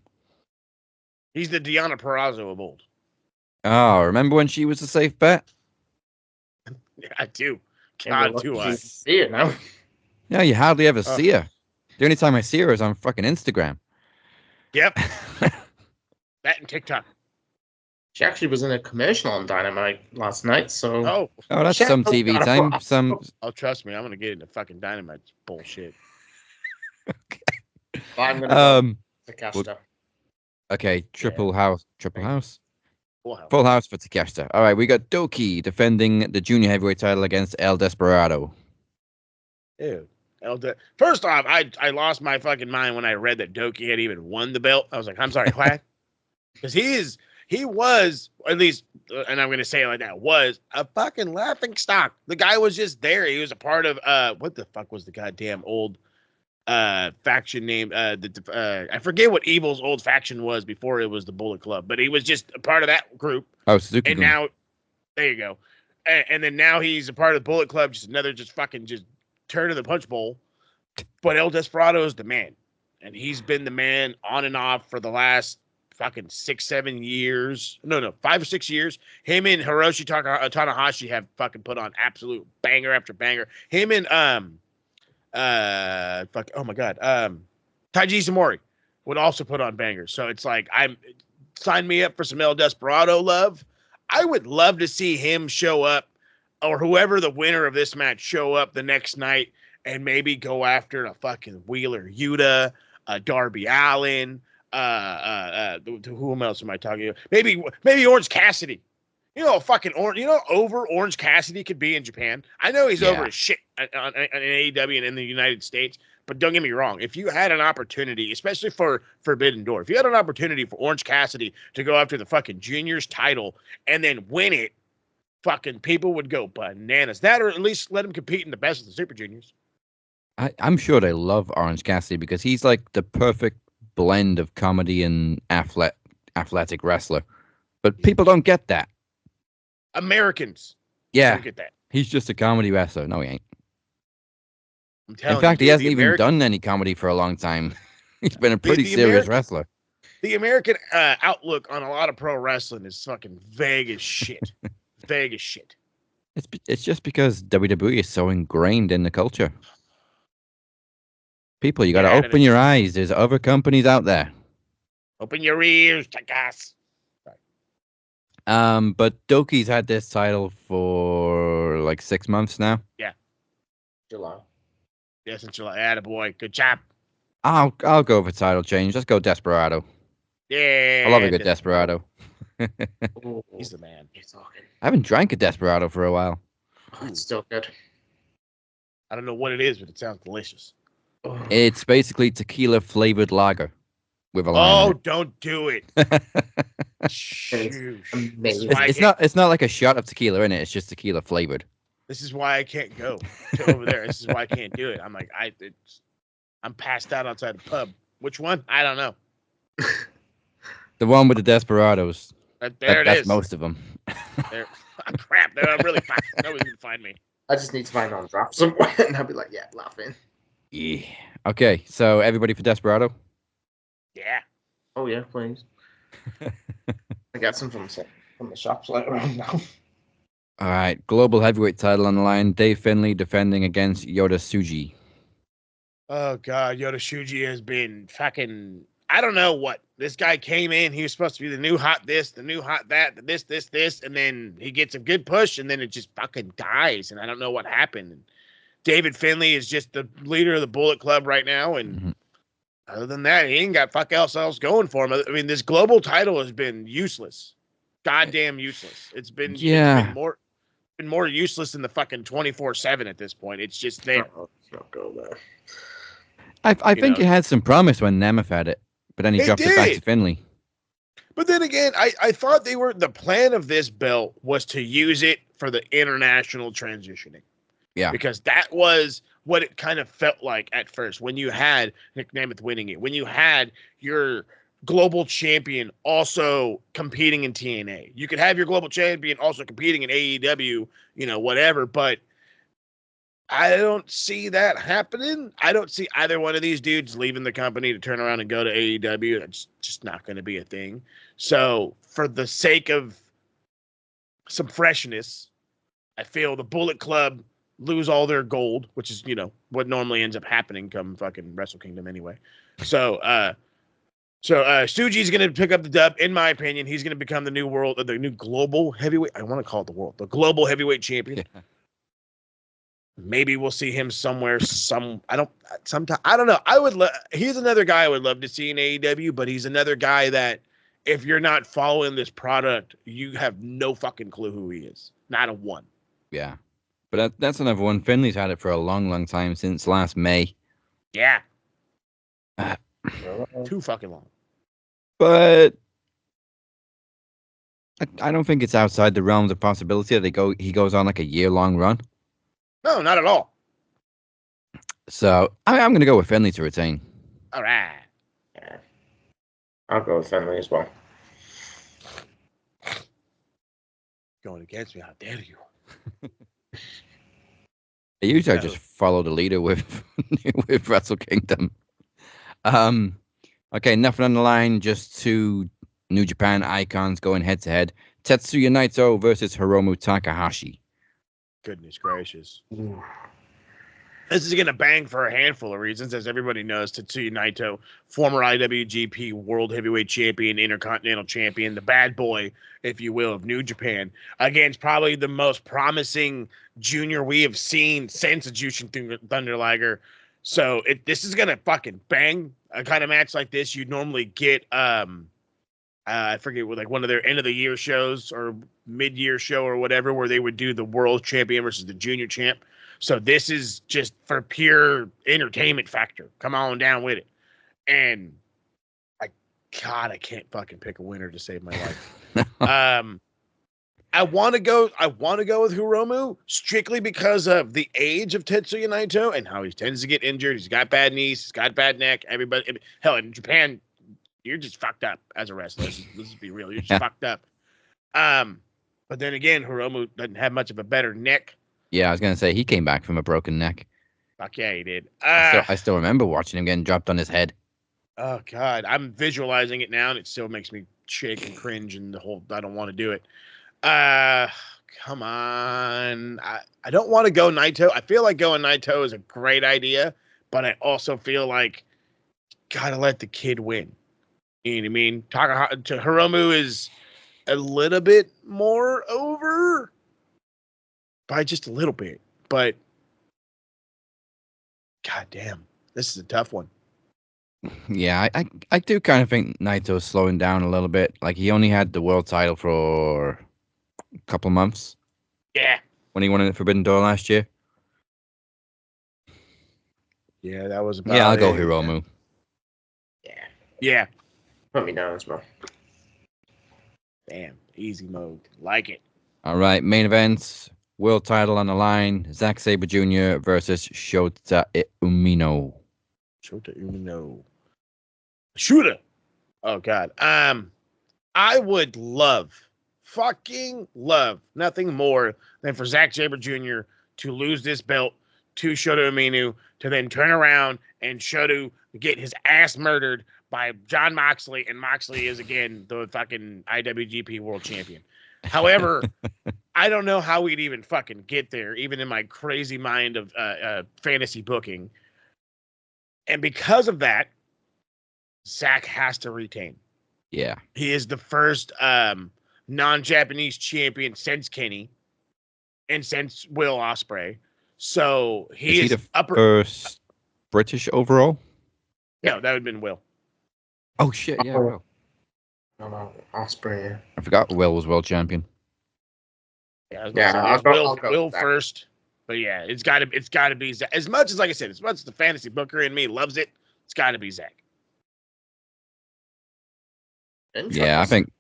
He's the Deonna Purrazzo of old. Oh, remember when she was a safe bet? Yeah, I do. God, do I. See it now. No, you hardly ever see her. The only time I see her is on fucking Instagram. Yep. That and TikTok. She actually was in a commercial on Dynamite last night, so... Oh, that's some TV time. Oh, trust me, I'm going to get into fucking Dynamite bullshit. Okay. I'm going to go Takeshita. Okay, Full House. Full House for Takeshita. All right, we got Doki defending the junior heavyweight title against El Desperado. Ew. First off, I lost my fucking mind when I read that Doki had even won the belt. I was like, I'm sorry, what? Because he was, at least, and I'm going to say it like that, was a fucking laughing stock. The guy was just there. He was a part of, what the fuck was the goddamn old faction name? I forget what Evil's old faction was before it was the Bullet Club, but he was just a part of that group. Oh, Suzuki. And now, there you go. And then now he's a part of the Bullet Club, just another fucking turn of the punch bowl. But El Desperado is the man. And he's been the man on and off for the last fucking 6-7 years. No, 5 or 6 years. Him and Hiroshi Tanahashi have fucking put on absolute banger after banger. Him and Taiji Ishimori would also put on bangers. So it's like, sign me up for some El Desperado love. I would love to see him show up, or whoever the winner of this match show up the next night and maybe go after a fucking Wheeler Yuta, Darby Allin, whom else am I talking about? Maybe Orange Cassidy. You know, fucking Orange. You know, over Orange Cassidy could be in Japan. I know he's over as shit on AEW and in the United States, but don't get me wrong. If you had an opportunity, especially for Forbidden Door, if you had an opportunity for Orange Cassidy to go after the fucking juniors title and then win it, fucking people would go bananas. That, or at least let him compete in the best of the Super Juniors. I'm sure they love Orange Cassidy because he's like the perfect blend of comedy and athletic wrestler. But people don't get that. Americans don't get that. He's just a comedy wrestler. No, he ain't. I'm telling you. In fact, he hasn't even done any comedy for a long time. He's been a pretty serious wrestler. The American outlook on a lot of pro wrestling is fucking vague as shit. Vague as shit. It's just because WWE is so ingrained in the culture. People, you got to open your eyes. There's other companies out there. Open your ears, Takas. But Doki's had this title for like 6 months now. Yeah. July. Yes, in July. Attaboy. Good job. I'll go for title change. Let's go Desperado. Yeah. I love a good Desperado. He's the man. He's talking. I haven't drank a Desperado for a while. Oh, it's still good. I don't know what it is, but it sounds delicious. It's basically tequila flavored lager with a lime. Oh, don't do it. It's not like a shot of tequila in it. It's just tequila flavored. This is why I can't go to over there. This is why I can't do it. I'm like, I'm passed out outside the pub. Which one? I don't know. The one with the Desperados. That's most of them. Crap. I'm really fine. Nobody's going to find me. I just need to find on draft somewhere, and I'll be like, yeah, laughing. Yeah. Okay, so everybody for Desperado? Yeah. Oh, yeah, please. I got some from the shops later on now. All right, global heavyweight title on the line. Dave Finlay defending against Yota Tsuji. Oh, God. Yota Tsuji has been fucking... I don't know what. This guy came in. He was supposed to be the new hot this, the new hot that, the this. And then he gets a good push, and then it just fucking dies. And I don't know what happened. And David Finlay is just the leader of the Bullet Club right now. And other than that, he ain't got fuck else going for him. I mean, this global title has been useless. Goddamn useless. It's been more useless than the fucking 24/7 at this point. It's just there. Let's not go there. I think it had some promise when Nemeth had it, but then he dropped it back to Finlay. But then again, I thought the plan of this belt was to use it for the international transitioning. Yeah. Because that was what it kind of felt like at first when you had Nick Nemeth winning it, when you had your global champion also competing in TNA. You could have your global champion also competing in AEW, whatever, but I don't see that happening. I don't see either one of these dudes leaving the company to turn around and go to AEW. That's just not going to be a thing. So for the sake of some freshness, I feel the Bullet Club lose all their gold, which is, what normally ends up happening come fucking Wrestle Kingdom anyway. So Tsuji's going to pick up the dub. In my opinion, he's going to become the new global heavyweight. I want to call it the global heavyweight champion. Yeah. Maybe we'll see him somewhere. I don't know. He's another guy I would love to see in AEW, but he's another guy that if you're not following this product, you have no fucking clue who he is. Not a one. Yeah. But that's another one. Finley's had it for a long, long time, since last May. Yeah. Too fucking long. But I don't think it's outside the realms of possibility that he goes on like a year-long run. No, not at all. So I'm going to go with Finley to retain. All right. Yeah. I'll go with Finley as well. Going against me, how dare you? Usually I No. just follow the leader with with Wrestle Kingdom. Okay, nothing on the line. Just two New Japan icons going head to head. Tetsuya Naito versus Hiromu Takahashi. Goodness gracious. This is going to bang for a handful of reasons. As everybody knows, Tetsuya Naito, former IWGP World Heavyweight Champion, Intercontinental Champion, the bad boy, if you will, of New Japan, against probably the most promising junior we have seen since Jushin Thunder Liger. So this is going to fucking bang. A kind of match like this, you'd normally get, I forget, like one of their end of the year shows or mid-year show or whatever, where they would do the world champion versus the junior champ. So this is just for pure entertainment factor. Come on down with it. And I can't fucking pick a winner to save my life. I want to go with Hiromu strictly because of the age of Tetsuya Naito and how he tends to get injured. He's got bad knees, he's got bad neck. Everybody, hell, in Japan, you're just fucked up as a wrestler. Let's just be real. You're just fucked up. But then again, Hiromu doesn't have much of a better neck. Yeah, I was going to say he came back from a broken neck. Fuck yeah, he did. I still remember watching him getting dropped on his head. Oh God, I'm visualizing it now, and it still makes me shake and cringe, and I don't want to do it. Come on. I don't want to go Naito. I feel like going Naito is a great idea, but I also feel like gotta let the kid win. You know what I mean? Hiromu is a little bit more over by just a little bit, but God damn, this is a tough one. Yeah, I do kind of think Naito's slowing down a little bit. Like he only had the world title for a couple months. Yeah. When he won the Forbidden Door last year. Yeah, that was about I'll go it. Hiromu. Yeah. Put me down as well. Damn, easy mode. Like it. All right, main events. World title on the line. Zack Sabre Jr. versus Shota Umino. Shota Umino. Shooter. Oh God. I would fucking love nothing more than for Zack Sabre Jr. to lose this belt to Shota Umino, to then turn around and Shota get his ass murdered by Jon Moxley, and Moxley is again the fucking IWGP World Champion. However, I don't know how we'd even fucking get there, even in my crazy mind of fantasy booking. And because of that, Zack has to retain. Yeah. He is the first non-Japanese champion since Kenny and since Will Ospreay. So he is the first British overall? No, that would have been Will. Oh, shit, yeah, Will. No, Ospreay. Yeah. I forgot Will was world champion. Yeah, Will first. But yeah, it's got to be Zack. As much as, like I said, as much as the fantasy booker in me loves it, it's got to be Zack. Yeah, I think.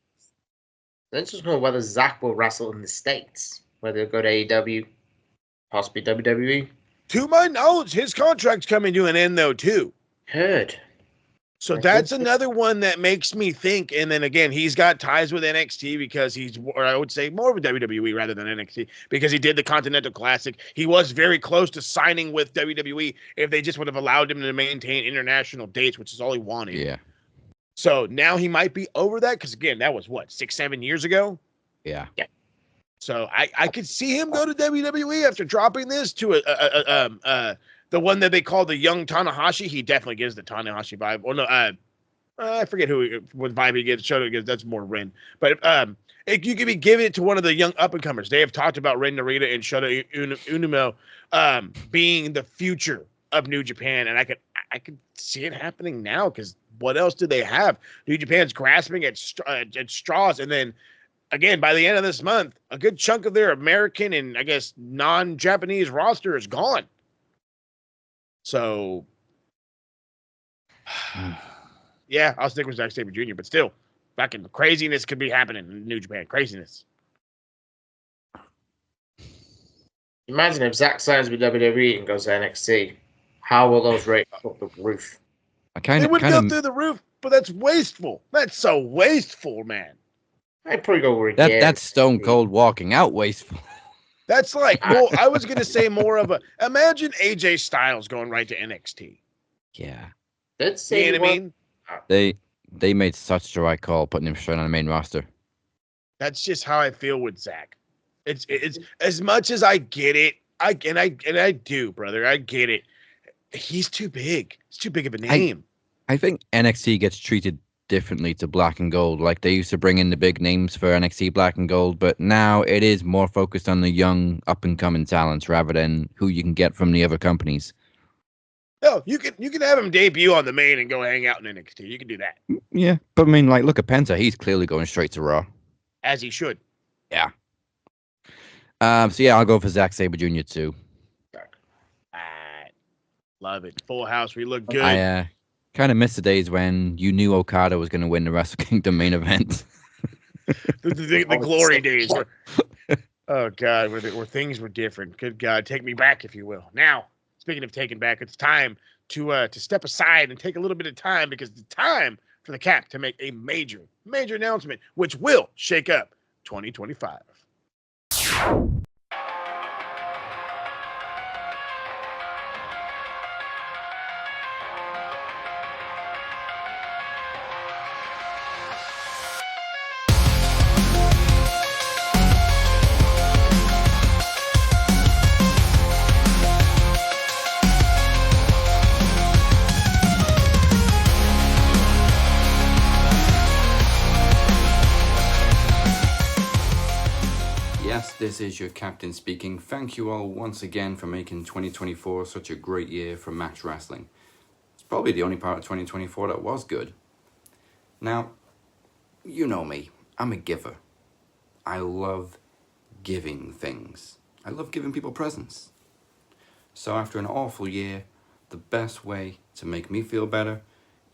Then just know whether Zack will wrestle in the States, whether he'll go to AEW, possibly WWE. To my knowledge, his contract's coming to an end, though, too. Heard. So that's another one that makes me think. And then again, he's got ties with NXT because or I would say more of a WWE rather than NXT, because he did the Continental Classic. He was very close to signing with WWE if they just would have allowed him to maintain international dates, which is all he wanted. Yeah. So now he might be over that because, again, that was, 6-7 years ago? Yeah. So I could see him go to WWE after dropping this to the one that they call the young Tanahashi. He definitely gives the Tanahashi vibe. Or no, I forget what vibe he gives. Shota gives. That's more Ren. But you could be giving it to one of the young up and comers. They have talked about Ren Narita and Shota Umino being the future of New Japan, and I could see it happening now because what else do they have? New Japan's grasping at straws, and then again by the end of this month, a good chunk of their American and I guess non-Japanese roster is gone. So, yeah, I'll stick with Zack Sabre Jr., but still, Fucking craziness could be happening in New Japan. Craziness. Imagine if Zack signs with WWE and goes to NXT. How will those rates up the roof? They would go through the roof, but that's wasteful. That's so wasteful, man. I'd probably go with that's stone cold walking out wasteful. That's like, well, I was gonna say more of a. Imagine AJ Styles going right to NXT. Yeah. Let's say You know what I mean? They made such the right call putting him straight on the main roster. That's just how I feel with Zach. It's as much as I get it, I do, brother. I get it. He's too big. It's too big of a name. I think NXT gets treated differently to Black and Gold. Like they used to bring in the big names for NXT Black and Gold, but now it is more focused on the young up and coming talents rather than who you can get from the other companies. No, you can have him debut on the main and go hang out in NXT. You can do that. Yeah, but I mean, like, look at Penta. He's clearly going straight to Raw. As he should. Yeah. So yeah, I'll go for Zack Sabre Jr. too. Love it. Full House. We look good. I kind of miss the days when you knew Okada was going to win the Wrestle Kingdom main event. the glory days. Oh God, where things were different. Good God, take me back, if you will. Now, speaking of taking back, it's time to step aside and take a little bit of time because it's time for the Cap to make a major announcement, which will shake up 2025. This is your captain speaking. Thank you all once again for making 2024 such a great year for Max Wrestling. It's probably the only part of 2024 that was good. Now, you know me. I'm a giver. I love giving things. I love giving people presents. So after an awful year, the best way to make me feel better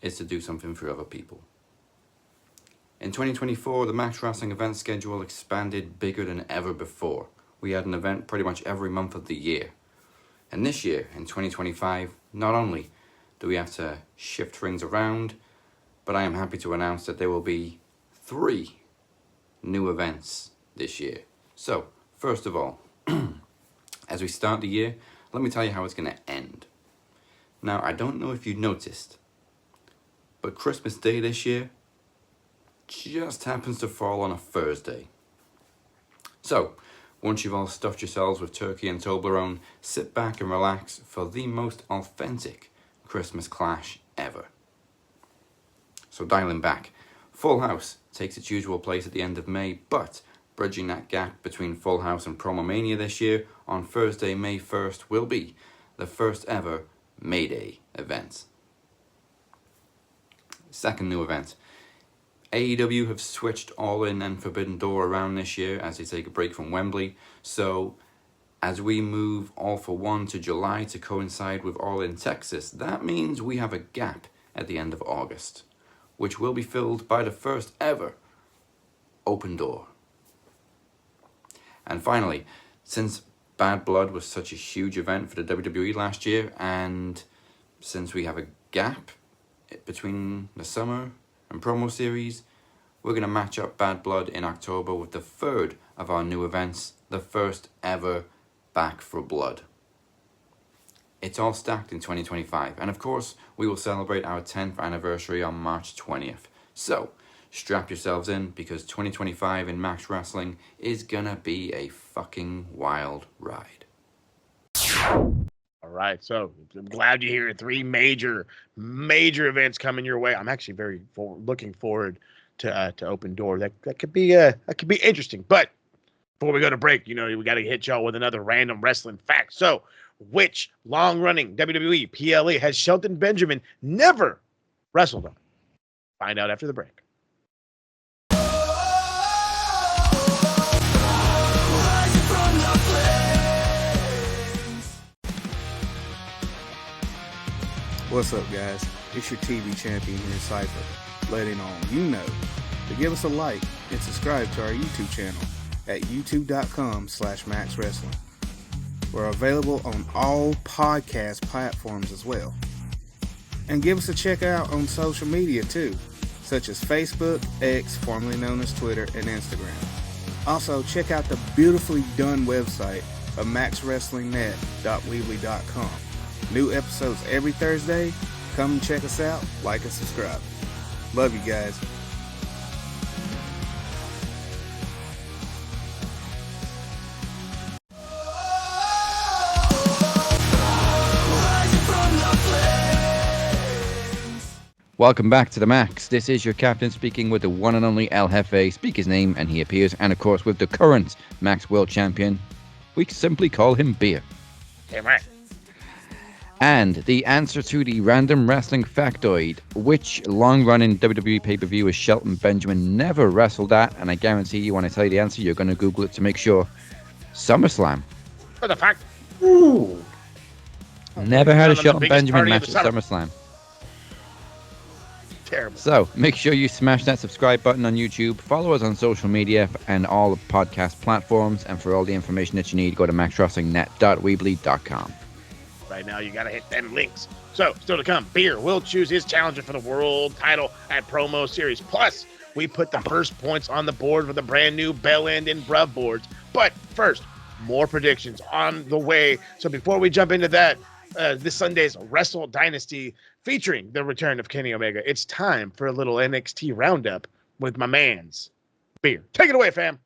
is to do something for other people. In 2024, the Max Wrestling event schedule expanded bigger than ever before. We had an event pretty much every month of the year. And this year, in 2025, not only do we have to shift things around, but I am happy to announce that there will be 3 new events this year. So, first of all, as we start the year, let me tell you how it's going to end. Now, I don't know if you noticed, but Christmas Day this year just happens to fall on a Thursday. So, once you've all stuffed yourselves with turkey and Toblerone, sit back and relax for the most authentic Christmas clash ever. So dialing back, Full House takes its usual place at the end of May, but bridging that gap between Full House and Promo Mania this year, on Thursday, May 1st, will be the first ever May Day event. Second new event. AEW have switched All In and Forbidden Door around this year as they take a break from Wembley. So, as we move All For One to July to coincide with All In Texas, that means we have a gap at the end of August, which will be filled by the first ever Open Door. And finally, since Bad Blood was such a huge event for the WWE last year, and since we have a gap between the summer and promo series, we're going to match up Bad Blood in October with the third of our new events, the first ever Back for Blood. It's all stacked in 2025, and of course, we will celebrate our 10th anniversary on March 20th. So, strap yourselves in, because 2025 in Max Wrestling is gonna be a fucking wild ride. All right, so I'm glad you hear 3 major events coming your way. I'm actually looking forward to Open Door. That could be interesting. But before we go to break, we got to hit y'all with another random wrestling fact. So, which long-running WWE PLE has Shelton Benjamin never wrestled on? Find out after the break. What's up, guys? It's your TV champion here, Cypher, letting on you know to give us a like and subscribe to our YouTube channel at youtube.com/maxwrestling. We're available on all podcast platforms as well. And give us a check out on social media too, such as Facebook, X, formerly known as Twitter, and Instagram. Also, check out the beautifully done website of maxwrestlingnet.weebly.com. New episodes every Thursday. Come and check us out, like and subscribe. Love you guys. Welcome back to the Max. This is your captain speaking with the one and only El Jefe. Speak his name and he appears. And of course with the current Max World Champion. We simply call him Beer. Damn right. And the answer to the random wrestling factoid, which long-running WWE pay-per-view is Shelton Benjamin never wrestled at? And I guarantee you when I tell you the answer, you're going to Google it to make sure. SummerSlam. For the fact. Ooh. Never had a One of the Shelton biggest Benjamin party of match the at summer. SummerSlam. Terrible. So make sure you smash that subscribe button on YouTube. Follow us on social media and all podcast platforms. And for all the information that you need, go to maxwrestlingnet.weebly.com. Right now, you got to hit them links. So, still to come, Beer will choose his challenger for the world title at Promo Series. Plus, we put the first points on the board with the brand new Bell End and Bruv boards. But first, more predictions on the way. So before we jump into that, this Sunday's Wrestle Dynasty featuring the return of Kenny Omega, it's time for a little NXT roundup with my mans, Beer. Take it away, fam.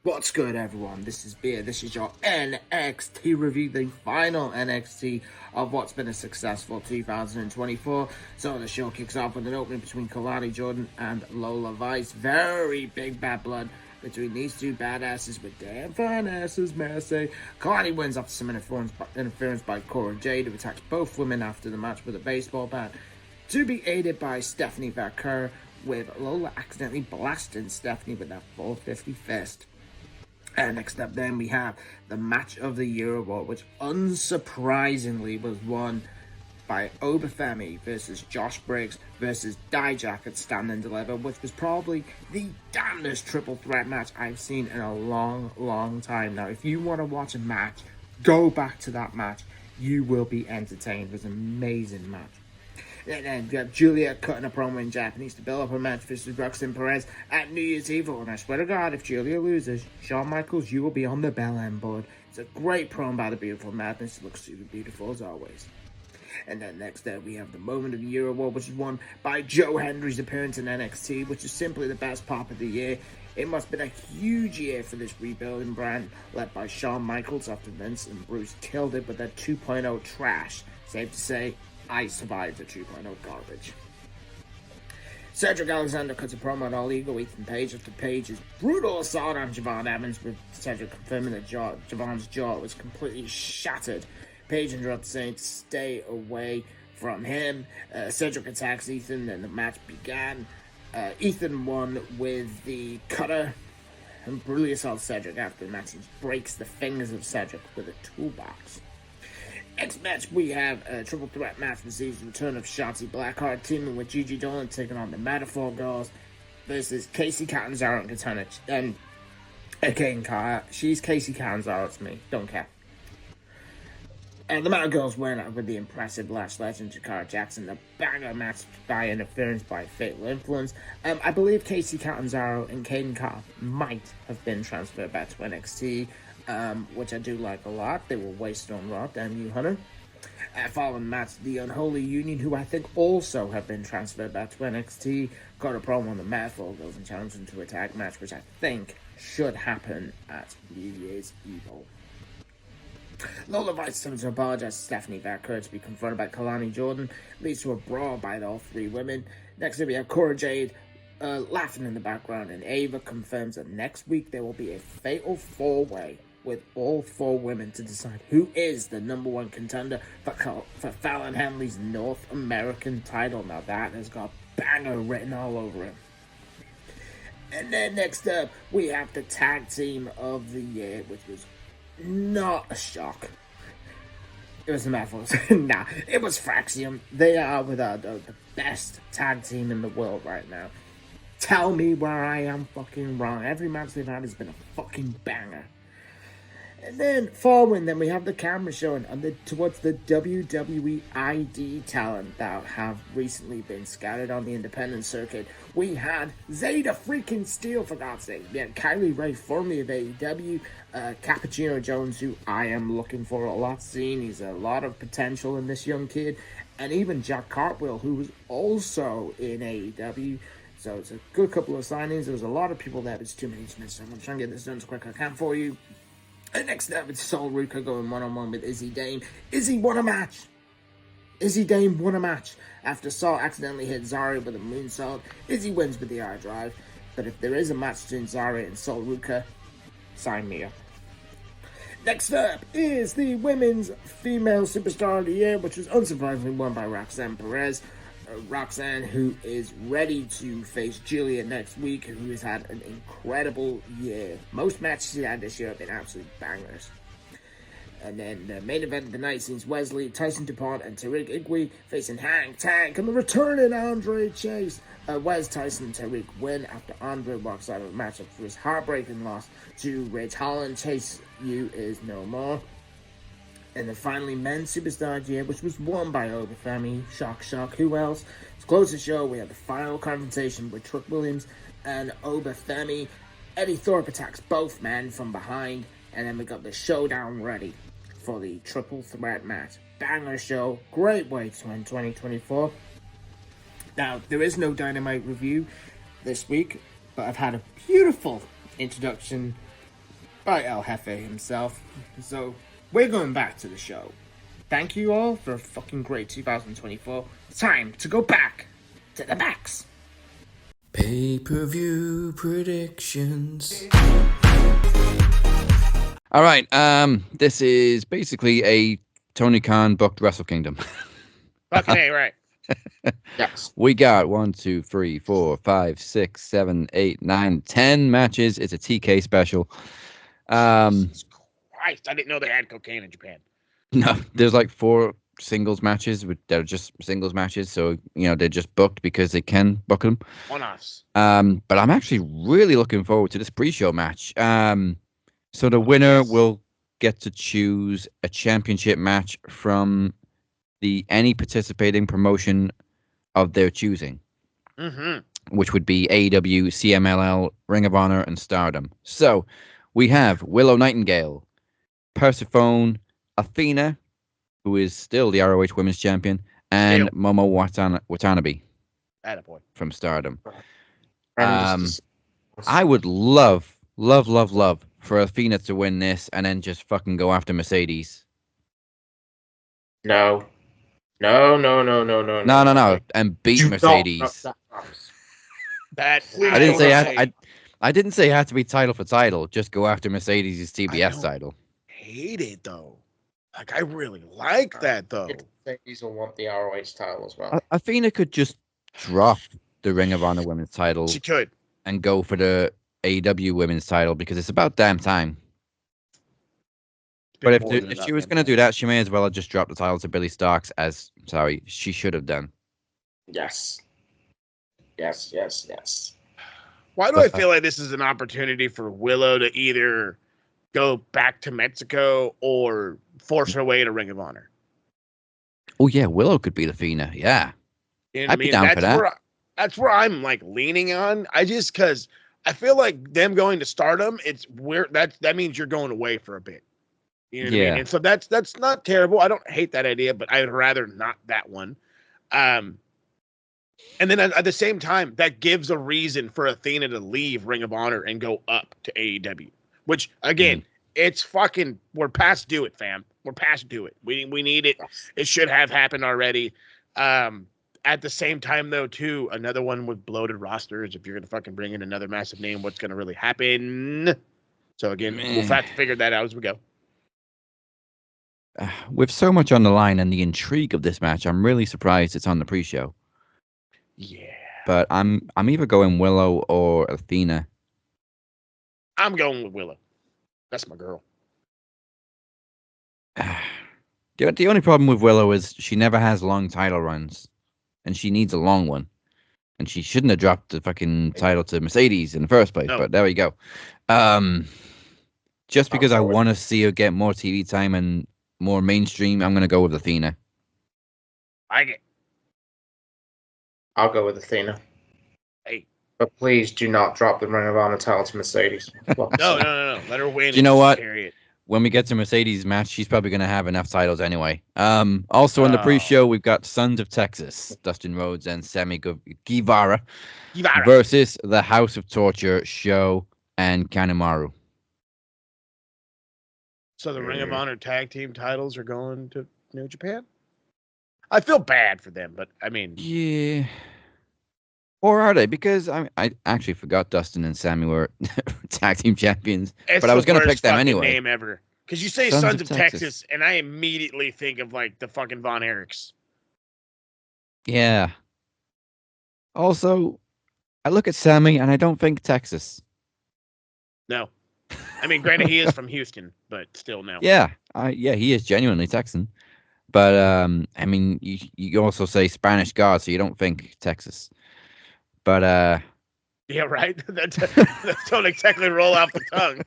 What's good, everyone? This is Beer. This is your NXT review, the final NXT of what's been a successful 2024. So the show kicks off with an opening between Kalani Jordan and Lola Vice. Very big bad blood between these two badasses with damn fine asses, may I say. Kalani wins after some interference by Cora Jade, who attacks both women after the match with a baseball bat, to be aided by Stephanie Vaquer, with Lola accidentally blasting Stephanie with that 450 fist. And next up then we have the Match of the Year award, which unsurprisingly was won by Obafemi versus Josh Briggs versus Dijak at Stand and Deliver, which was probably the damnedest triple threat match I've seen in a long, long time. Now, if you want to watch a match, go back to that match. You will be entertained. It was an amazing match. And then we have Julia cutting a promo in Japanese to build up her match versus Roxanne Perez at New Year's Eve. And I swear to God, if Julia loses, Shawn Michaels, you will be on the Bell End board. It's a great promo by the Beautiful Madness. It looks super beautiful as always. And then next up, we have the Moment of the Year award, which is won by Joe Hendry's appearance in NXT, which is simply the best pop of the year. It must have been a huge year for this rebuilding brand, led by Shawn Michaels after Vince and Bruce killed it with their 2.0 trash. Safe to say, I survived the 2.0 garbage. Cedric Alexander cuts a promo on All Ego, Ethan Page after Page's brutal assault on Javon Evans, with Cedric confirming that Javon's jaw was completely shattered. Page interrupts saying to stay away from him. Cedric attacks Ethan and the match began. Ethan won with the cutter and brutally assaults Cedric after the match. He breaks the fingers of Cedric with a toolbox. Next match, we have a triple threat match that sees the return of Shotzi Blackheart teaming with Gigi Dolan, taking on the Metaphor Girls versus Casey Catanzaro and Katana. And again, she's Casey Catanzaro, it's me, don't care. And the Meta Girls win with the impressive Lash Legend Jakara Jackson. The banger match by interference by Fatal Influence. I believe Casey Catanzaro and Caden Carr might have been transferred back to NXT. Which I do like a lot. They were wasted on Raw, damn you, Hunter. Following match, the Unholy Union, who I think also have been transferred back to NXT, got a promo on the Metaphor Girls and challenged them to a tag match, which I think should happen at New Year's Evil. Lola Vice attempts to apologize to Stephanie Vaquer to be confronted by Kalani Jordan, leads to a brawl by all three women. Next up, we have Cora Jade laughing in the background, and Ava confirms that next week there will be a fatal four-way with all four women to decide who is the number one contender for Fallon Henley's North American title. Now that has got banger written all over it. And then next up, we have the tag team of the year, which was not a shock. It was the Mavs. Nah, it was Fraxium. They are without the best tag team in the world right now. Tell me where I am fucking wrong. Every match they've had has been a fucking banger. And then following them, we have the camera showing towards the WWE ID talent that have recently been scattered on the independent circuit. We had Zeta freaking Steel, for God's sake. We had Kylie Ray, formerly of AEW, Cappuccino Jones, who I am looking for a lot seeing. He's a lot of potential in this young kid. And even Jack Cartwheel, who was also in AEW. So it's a good couple of signings. There was a lot of people there, but it's too many to miss. So I'm going to try and get this done as quick as I can for you. And next up, it's Sol Ruka going one-on-one with Izzy Dame. Izzy won a match. Izzy Dame won a match. After Sol accidentally hit Zarya with a moonsault, Izzy wins with the air drive. But if there is a match between Zarya and Sol Ruka, sign me up. Next up is the Women's Female Superstar of the Year, which was unsurprisingly won by Roxanne Perez. Roxanne, who is ready to face Julia next week, who has had an incredible year. Most matches she had this year have been absolute bangers. And then the main event of the night sees Wesley, Tyson DuPont, and Tariq Igwe facing Hang Tank and the returning Andre Chase. Tyson, and Tariq win after Andre walks out of the match after his heartbreaking loss to Ridge Holland. Chase U is no more. And then finally, Men's Superstar of the Year, which was won by Obafemi. Shock. Who else? To close the show, we have the final confrontation with Trick Williams and Obafemi. Eddie Thorpe attacks both men from behind. And then we got the showdown ready for the triple threat match. Banger show. Great way to end 2024. Now, there is no Dynamite review this week, but I've had a beautiful introduction by El Jefe himself. So we're going back to the show. Thank you all for a fucking great 2024. Time to go back to the max. Pay-per-view predictions. All right. This is basically a Tony Khan booked Wrestle Kingdom. Okay, right. Yes. We got 1, 2, 3, 4, 5, 6, 7, 8, 9, 10 matches. It's a TK special. Jesus Christ, I didn't know they had cocaine in Japan. No, there's like 4 singles matches that are just singles matches. So, they're just booked because they can book them. One-offs. But I'm actually really looking forward to this pre-show match. So the winner will get to choose a championship match from any participating promotion of their choosing, which would be AEW, CMLL, Ring of Honor, and Stardom. So we have Willow Nightingale, Persephone, Athena, who is still the ROH Women's Champion, and Momo Watanabe from Stardom. I would love for Athena to win this and then just fucking go after Mercedes. No, and beat Mercedes. I didn't say it had to be title for title. Just go after Mercedes' TBS title. Hate it though. Like I really like that though. Mercedes will want the ROH title as well. Athena could just drop the Ring of Honor Women's title. She could. And go for the AEW Women's title because it's about damn time. But if she was going to do that, she may as well have just dropped the title to Billy Starks she should have done. Yes. Why do I feel like this is an opportunity for Willow to either go back to Mexico or force her way to Ring of Honor? Oh, yeah, Willow could beat Athena, yeah. I'd be down for that. That's where I'm like leaning on. Because I feel like them going to Stardom, it's weird. That means you're going away for a bit. You know what I mean? And so that's not terrible. I don't hate that idea, but I'd rather not that one. And then at the same time, that gives a reason for Athena to leave Ring of Honor and go up to AEW. Which again, it's fucking. We're past do it, fam. We're past do it. We need it. It should have happened already. At the same time, though, too, another one with bloated rosters. If you're gonna fucking bring in another massive name, what's gonna really happen? So again, we'll have to figure that out as we go. With so much on the line and the intrigue of this match, I'm really surprised it's on the pre-show. Yeah. but I'm either going Willow or Athena. I'm going with Willow. That's my girl. The only problem with Willow is she never has long title runs, and she needs a long one. And she shouldn't have dropped the fucking title to Mercedes in the first place. No. But there we go. Just because I want to see her get more TV time and more mainstream, I'm going to go with Athena. Like it. I'll go with Athena. Hey. But please do not drop the Ring of Honor title to Mercedes. No. Let her win. You know what? Period. When we get to Mercedes' match, she's probably going to have enough titles anyway. Also on the pre-show, we've got Sons of Texas, Dustin Rhodes and Sammy Guevara versus the House of Torture, Sho and Kanemaru. So the Ring of Honor tag team titles are going to New Japan? I feel bad for them, but I mean... Yeah. Or are they? Because I actually forgot Dustin and Sammy were tag team champions. But I was going to pick them anyway. Name ever. Because you say Sons of Texas, and I immediately think of like the fucking Von Erichs. Yeah. Also, I look at Sammy and I don't think Texas. No. I mean, granted, he is from Houston, but still no. Yeah. He is genuinely Texan. But, I mean, you also say Spanish God, so you don't think Texas. But, yeah, right? that don't exactly roll off the tongue.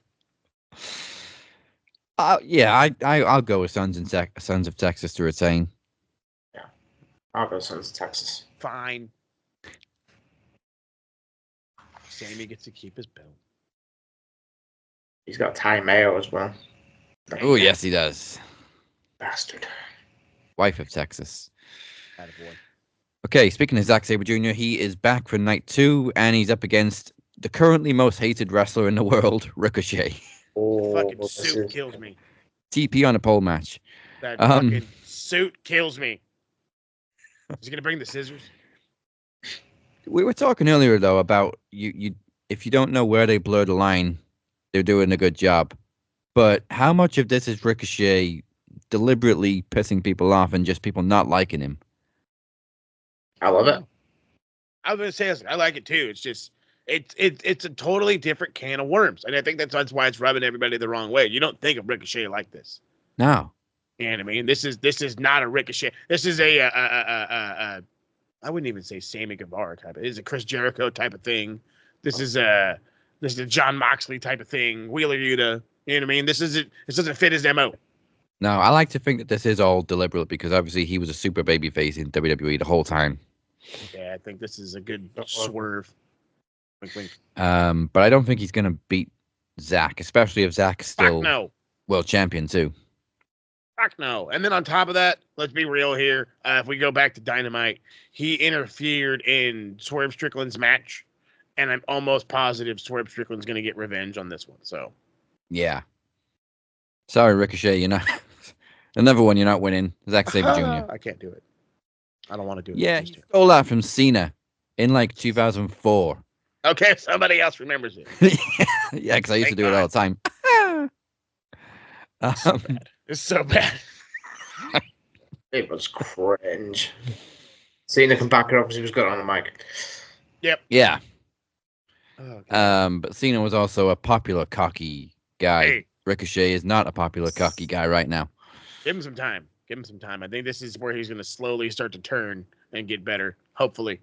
Yeah, I'll go with Sons of Texas to retain. Yeah, I'll go Sons of Texas. Fine. Sammy gets to keep his belt. He's got Ty Mayo as well. Oh, yes, he does. Bastard. Wife of Texas. Attaboy. Okay, speaking of Zack Sabre Jr., he is back for night 2, and he's up against the currently most hated wrestler in the world, Ricochet. Oh, fucking suit kills me. TP on a pole match. That fucking suit kills me. Is he gonna bring the scissors? We were talking earlier though about you. If you don't know where they blur the line, they're doing a good job. But how much of this is Ricochet deliberately pissing people off and just people not liking him? I love it. I was gonna say I like it too. It's just it's a totally different can of worms, and I think that's why it's rubbing everybody the wrong way. You don't think of Ricochet like this. No. You know what I mean? This is not a Ricochet. This is a I wouldn't even say Sammy Guevara type. It is a Chris Jericho type of thing. This is a John Moxley type of thing. Wheeler Yuta. You know what I mean? This doesn't fit his MO. No, I like to think that this is all deliberate because obviously he was a super babyface in WWE the whole time. Yeah, I think this is a good swerve. Wink, wink. But I don't think he's gonna beat Zack, especially if Zack's still world champion too. Fuck no. And then on top of that, let's be real here. If we go back to Dynamite, he interfered in Swerve Strickland's match, and I'm almost positive Swerve Strickland's going to get revenge on this one. So, yeah. Sorry, Ricochet, you're not. Another one you're not winning. Zack Sabre Jr. I can't do it. I don't want to do it. Yeah, he stole that from Cena in like 2004. Okay, somebody else remembers it. Yeah, because I used to do it all the time. So bad. It's so bad. It was cringe. Cena can back it up because he was good on the mic. Yep. Yeah. Oh, but Cena was also a popular cocky guy. Hey. Ricochet is not a popular cocky guy right now. Give him some time. Give him some time. I think this is where he's going to slowly start to turn and get better. Hopefully.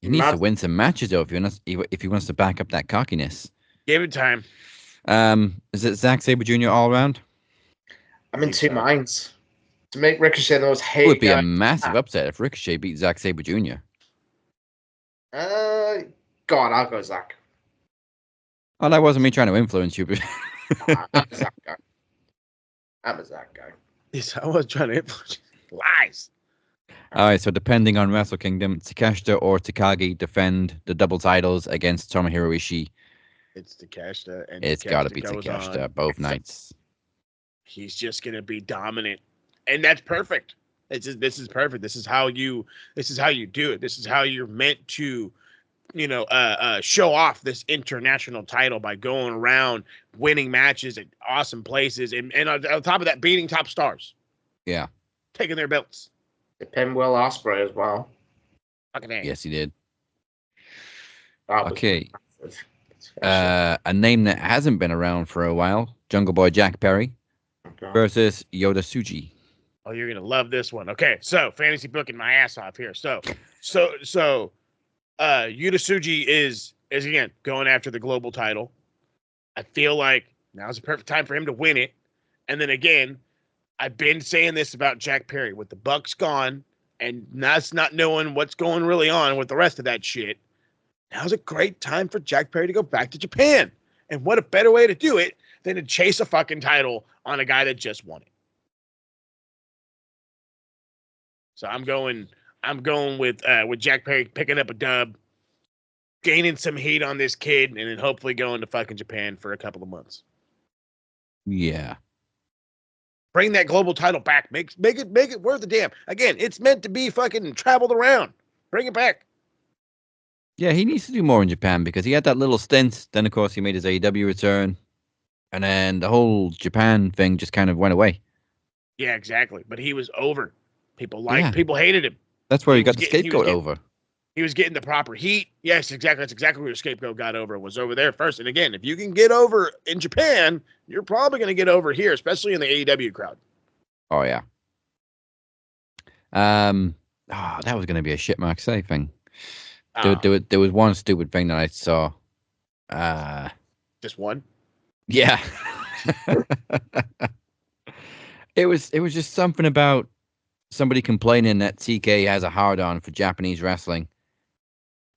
He needs to win some matches though if he wants to back up that cockiness. Give it time. Is it Zack Sabre Jr. all around? I'm in two minds. To make Ricochet the most hated It would be guy. a massive upset if Ricochet beat Zack Sabre Jr. God, I'll go Zack. Oh, that wasn't me trying to influence you. I'm a Zack guy. I'm a Zack guy. Yes, I was trying to influence you. Lies. All right, so depending on Wrestle Kingdom, Takeshita or Takagi defend the double titles against Tomohiro Ishii. It's Takeshita. And it's got to be Takeshita both nights. He's just going to be dominant. And that's perfect. This is perfect. This is how you do it. This is how you're meant to, show off this international title by going around winning matches at awesome places and on top of that, beating top stars. Yeah. Taking their belts. They pin Will Ospreay as well. Fucking A. Yes, he did. That was Okay. massive. A name that hasn't been around for a while, Jungle Boy Jack Perry Okay. versus Yoda Suji. Oh, you're gonna love this one. Okay, so fantasy booking my ass off here. So Yuta Tsuji is again going after the global title. I feel like now's the perfect time for him to win it. And then again, I've been saying this about Jack Perry with the Bucks gone and us not knowing what's going really on with the rest of that shit. Now's a great time for Jack Perry to go back to Japan. And what a better way to do it than to chase a fucking title on a guy that just won it. So I'm going with Jack Perry picking up a dub, gaining some heat on this kid, and then hopefully going to fucking Japan for a couple of months. Yeah. Bring that global title back. Make it worth the damn. Again, it's meant to be fucking traveled around. Bring it back. Yeah, he needs to do more in Japan because he had that little stint. Then, of course, he made his AEW return. And then the whole Japan thing just kind of went away. Yeah, exactly. But he was over. People hated him. That's where he got the scapegoat over. He was getting the proper heat. Yes, exactly. That's exactly where the scapegoat got over. Was over there first. And again, if you can get over in Japan, you're probably going to get over here, especially in the AEW crowd. Oh yeah. That was going to be a shit Mark say thing. There was one stupid thing that I saw. Just one. Yeah. It was just something about somebody complaining that TK has a hard-on for Japanese wrestling.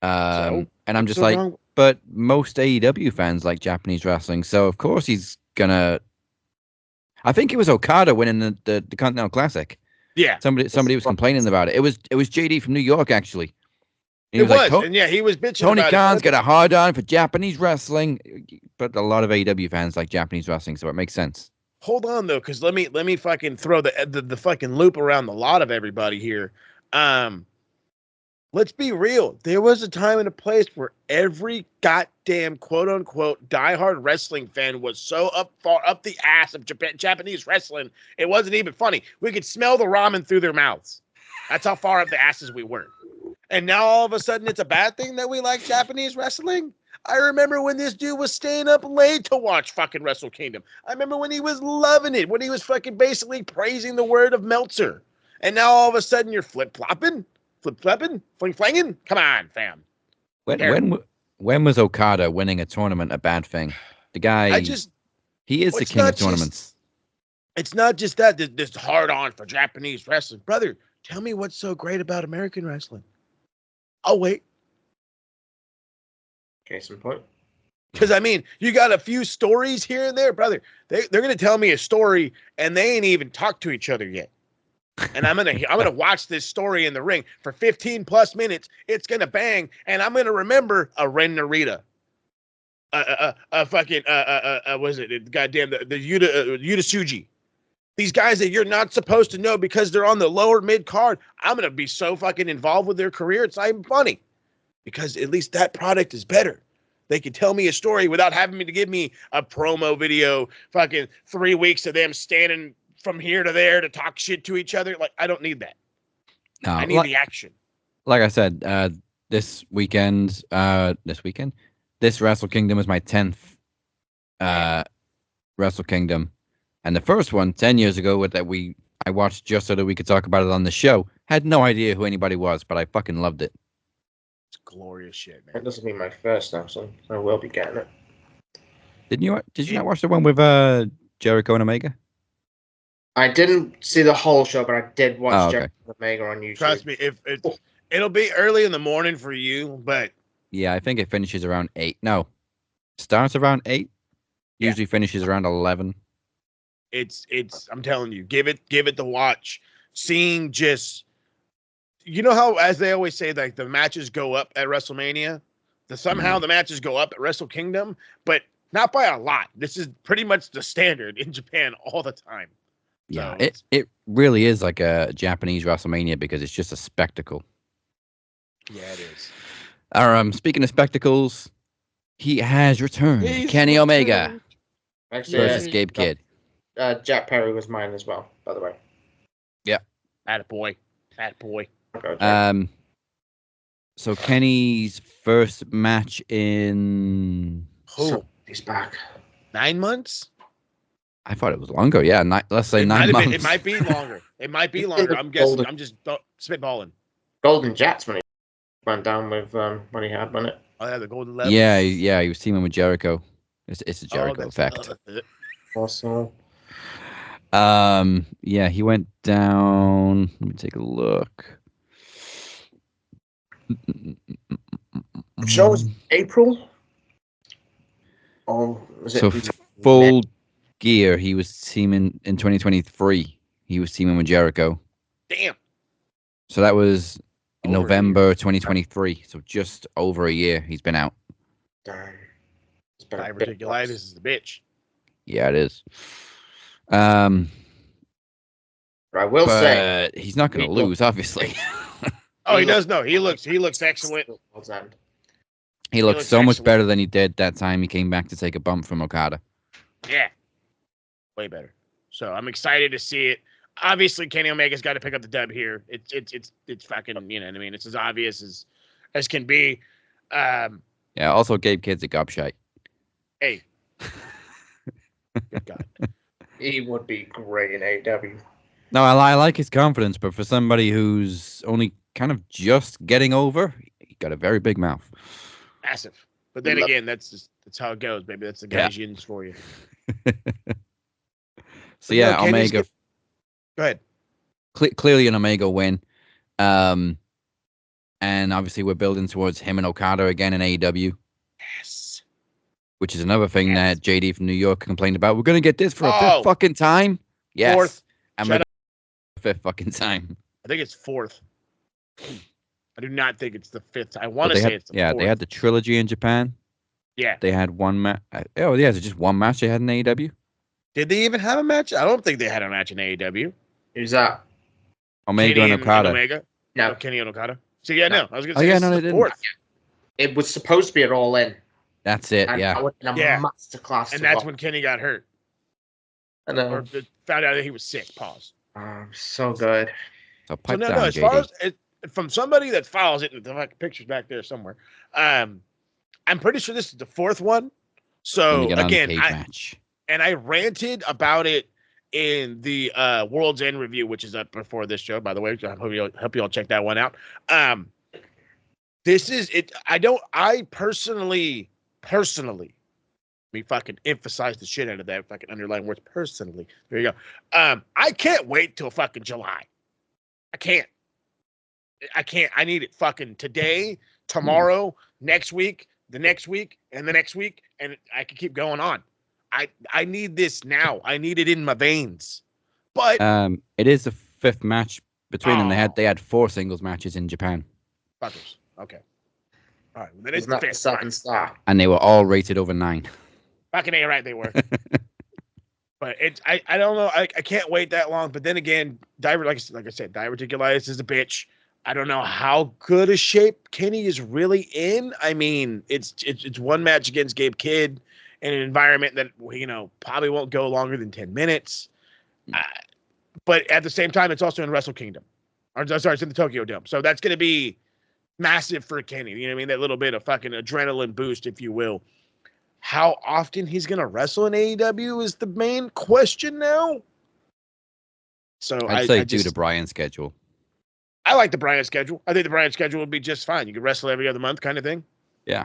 And I'm just like, wrong? But most AEW fans like Japanese wrestling, so of course he's gonna. I think it was Okada winning the Continental Classic. Yeah. Somebody was complaining about it. It was JD from New York actually. And he was like, and yeah, he was bitching. Tony Khan's got a hard-on for Japanese wrestling, but a lot of AEW fans like Japanese wrestling, so it makes sense. Hold on though, because let me fucking throw the fucking loop around the lot of everybody here. Let's be real. There was a time and a place where every goddamn quote unquote diehard wrestling fan was so far up the ass of Japanese wrestling, it wasn't even funny. We could smell the ramen through their mouths. That's how far up the asses we were. And now all of a sudden it's a bad thing that we like Japanese wrestling? I remember when this dude was staying up late to watch fucking Wrestle Kingdom. I remember when he was loving it, when he was fucking basically praising the word of Meltzer. And now all of a sudden you're flip-flopping, fling-flanging? Come on, fam. When was Okada winning a tournament a bad thing? The guy, he is the king of tournaments. It's not just that, this hard-on for Japanese wrestling. Brother, tell me what's so great about American wrestling. I'll wait. Case in point. Because I mean, you got a few stories here and there, brother. They're gonna tell me a story, and they ain't even talked to each other yet. And I'm gonna watch this story in the ring for 15 plus minutes. It's gonna bang, and I'm gonna remember a Ren Narita, was it goddamn the Yuta Tsuji. These guys that you're not supposed to know because they're on the lower mid card. I'm gonna be so fucking involved with their career. It's not even funny. Because at least that product is better. They can tell me a story without having to give me a promo video, fucking 3 weeks of them standing from here to there to talk shit to each other. Like, I don't need that. No, I need the action. Like I said, this Wrestle Kingdom is my 10th Wrestle Kingdom. And the first one, 10 years ago, I watched just so that we could talk about it on the show. Had no idea who anybody was, but I fucking loved it. Glorious shit, man. That doesn't mean my first now, so I will be getting it. Did you not watch the one with Jericho and Omega? I didn't see the whole show, but I did watch Jericho and Omega on YouTube. Trust me, it'll be early in the morning for you, but yeah, I think it finishes around 8. No, starts around 8. Usually finishes around 11. It's. I'm telling you, give it the watch. Seeing just. You know how, as they always say, like the matches go up at WrestleMania? Somehow the matches go up at Wrestle Kingdom, but not by a lot. This is pretty much the standard in Japan all the time. Yeah, so it really is like a Japanese WrestleMania because it's just a spectacle. Yeah, it is. Speaking of spectacles, he has returned. Kenny Omega versus Gabe Kidd. Jack Perry was mine as well, by the way. Yeah. Attaboy. Okay. So Kenny's first match in. Who? He's back. 9 months? I thought it was longer. Yeah, let's say It 9 might have months. been. It might be longer. It might be longer. I'm guessing. I'm just spitballing. Golden Jets when he went down with when he had won it. Oh, yeah, the Golden Level. Yeah, he was teaming with Jericho. It's a Oh, Jericho effect. Also, Yeah, he went down. Let me take a look. I'm sure it was April. Oh, was it? So full gear, he was teaming in 2023. He was teaming with Jericho. Damn. So that was Over a November 2023. So just over a year he's been out. Damn. It's been a bit Diverticulitis is the bitch. Yeah, it is. I will say But he's not going to we look- lose, obviously. Oh, he does. No, he looks excellent. He looks looks so much excellent. better than he did that time he came back to take a bump from Okada. Yeah, way better. So I'm excited to see it. Obviously, Kenny Omega's got to pick up the dub here. It's fucking, you know what I mean. It's as obvious as can be. Yeah. Also, Gabe Kidd's a gobshite. Hey, good God. He would be great in AEW. No, I like his confidence, but for somebody who's only kind of just getting over, he got a very big mouth. Massive. But then again, that's how it goes, baby. That's the guy's yins for you. So yeah, no, Omega. Go ahead. Clearly an Omega win. And obviously we're building towards him and Okada again in AEW. Yes. Which is another thing that JD from New York complained about. We're gonna get this for a fifth fucking time. Yes. Fourth. And we're fifth fucking time. I think it's fourth. I do not think it's the fifth. I want to say it's the fourth. They had the trilogy in Japan. Yeah. They had one match. Oh, yeah, it's just one match they had in AEW. Did they even have a match? I don't think they had a match in AEW. Who's that? Omega Kenny and Okada. Omega? No. Oh, Kenny and Okada. So yeah, no. I was gonna Oh, say yeah, this no, is they the didn't. fourth. It was supposed to be at All In. That's it, And yeah. that would have been Yeah. a masterclass. And that's when Kenny got hurt. I know. Or found out that he was sick. Pause. So good. So pipe So down, as JD. far as from somebody that follows it, the picture's back there somewhere. I'm pretty sure this is the fourth one. So again, I ranted about it in the World's End review, which is up before this show, by the way. I hope you all check that one out. This is it. I personally, let me fucking emphasize the shit out of that fucking underlying words. Personally, there you go. I can't wait till fucking July. I can't. I need it fucking today, tomorrow, next week, the next week, and the next week, and I can keep going on. I need this now. I need it in my veins. But it is the fifth match between them. They had 4 singles matches in Japan. Fuckers. Okay. All right. Well, then it's Isn't that the the fifth. second star? And they were all rated over 9. Fucking A, right? They were. But I don't know. I can't wait that long. But then again, like I said, diverticulitis is a bitch. I don't know how good a shape Kenny is really in. I mean, it's one match against Gabe Kidd in an environment that, you know, probably won't go longer than 10 minutes. But at the same time, it's also in Wrestle Kingdom. It's in the Tokyo Dome. So that's going to be massive for Kenny. You know what I mean? That little bit of fucking adrenaline boost, if you will. How often he's going to wrestle in AEW is the main question now. So I'd say due to Brian's schedule. I like the Brian schedule. I think the Brian schedule would be just fine. You could wrestle every other month kind of thing. Yeah.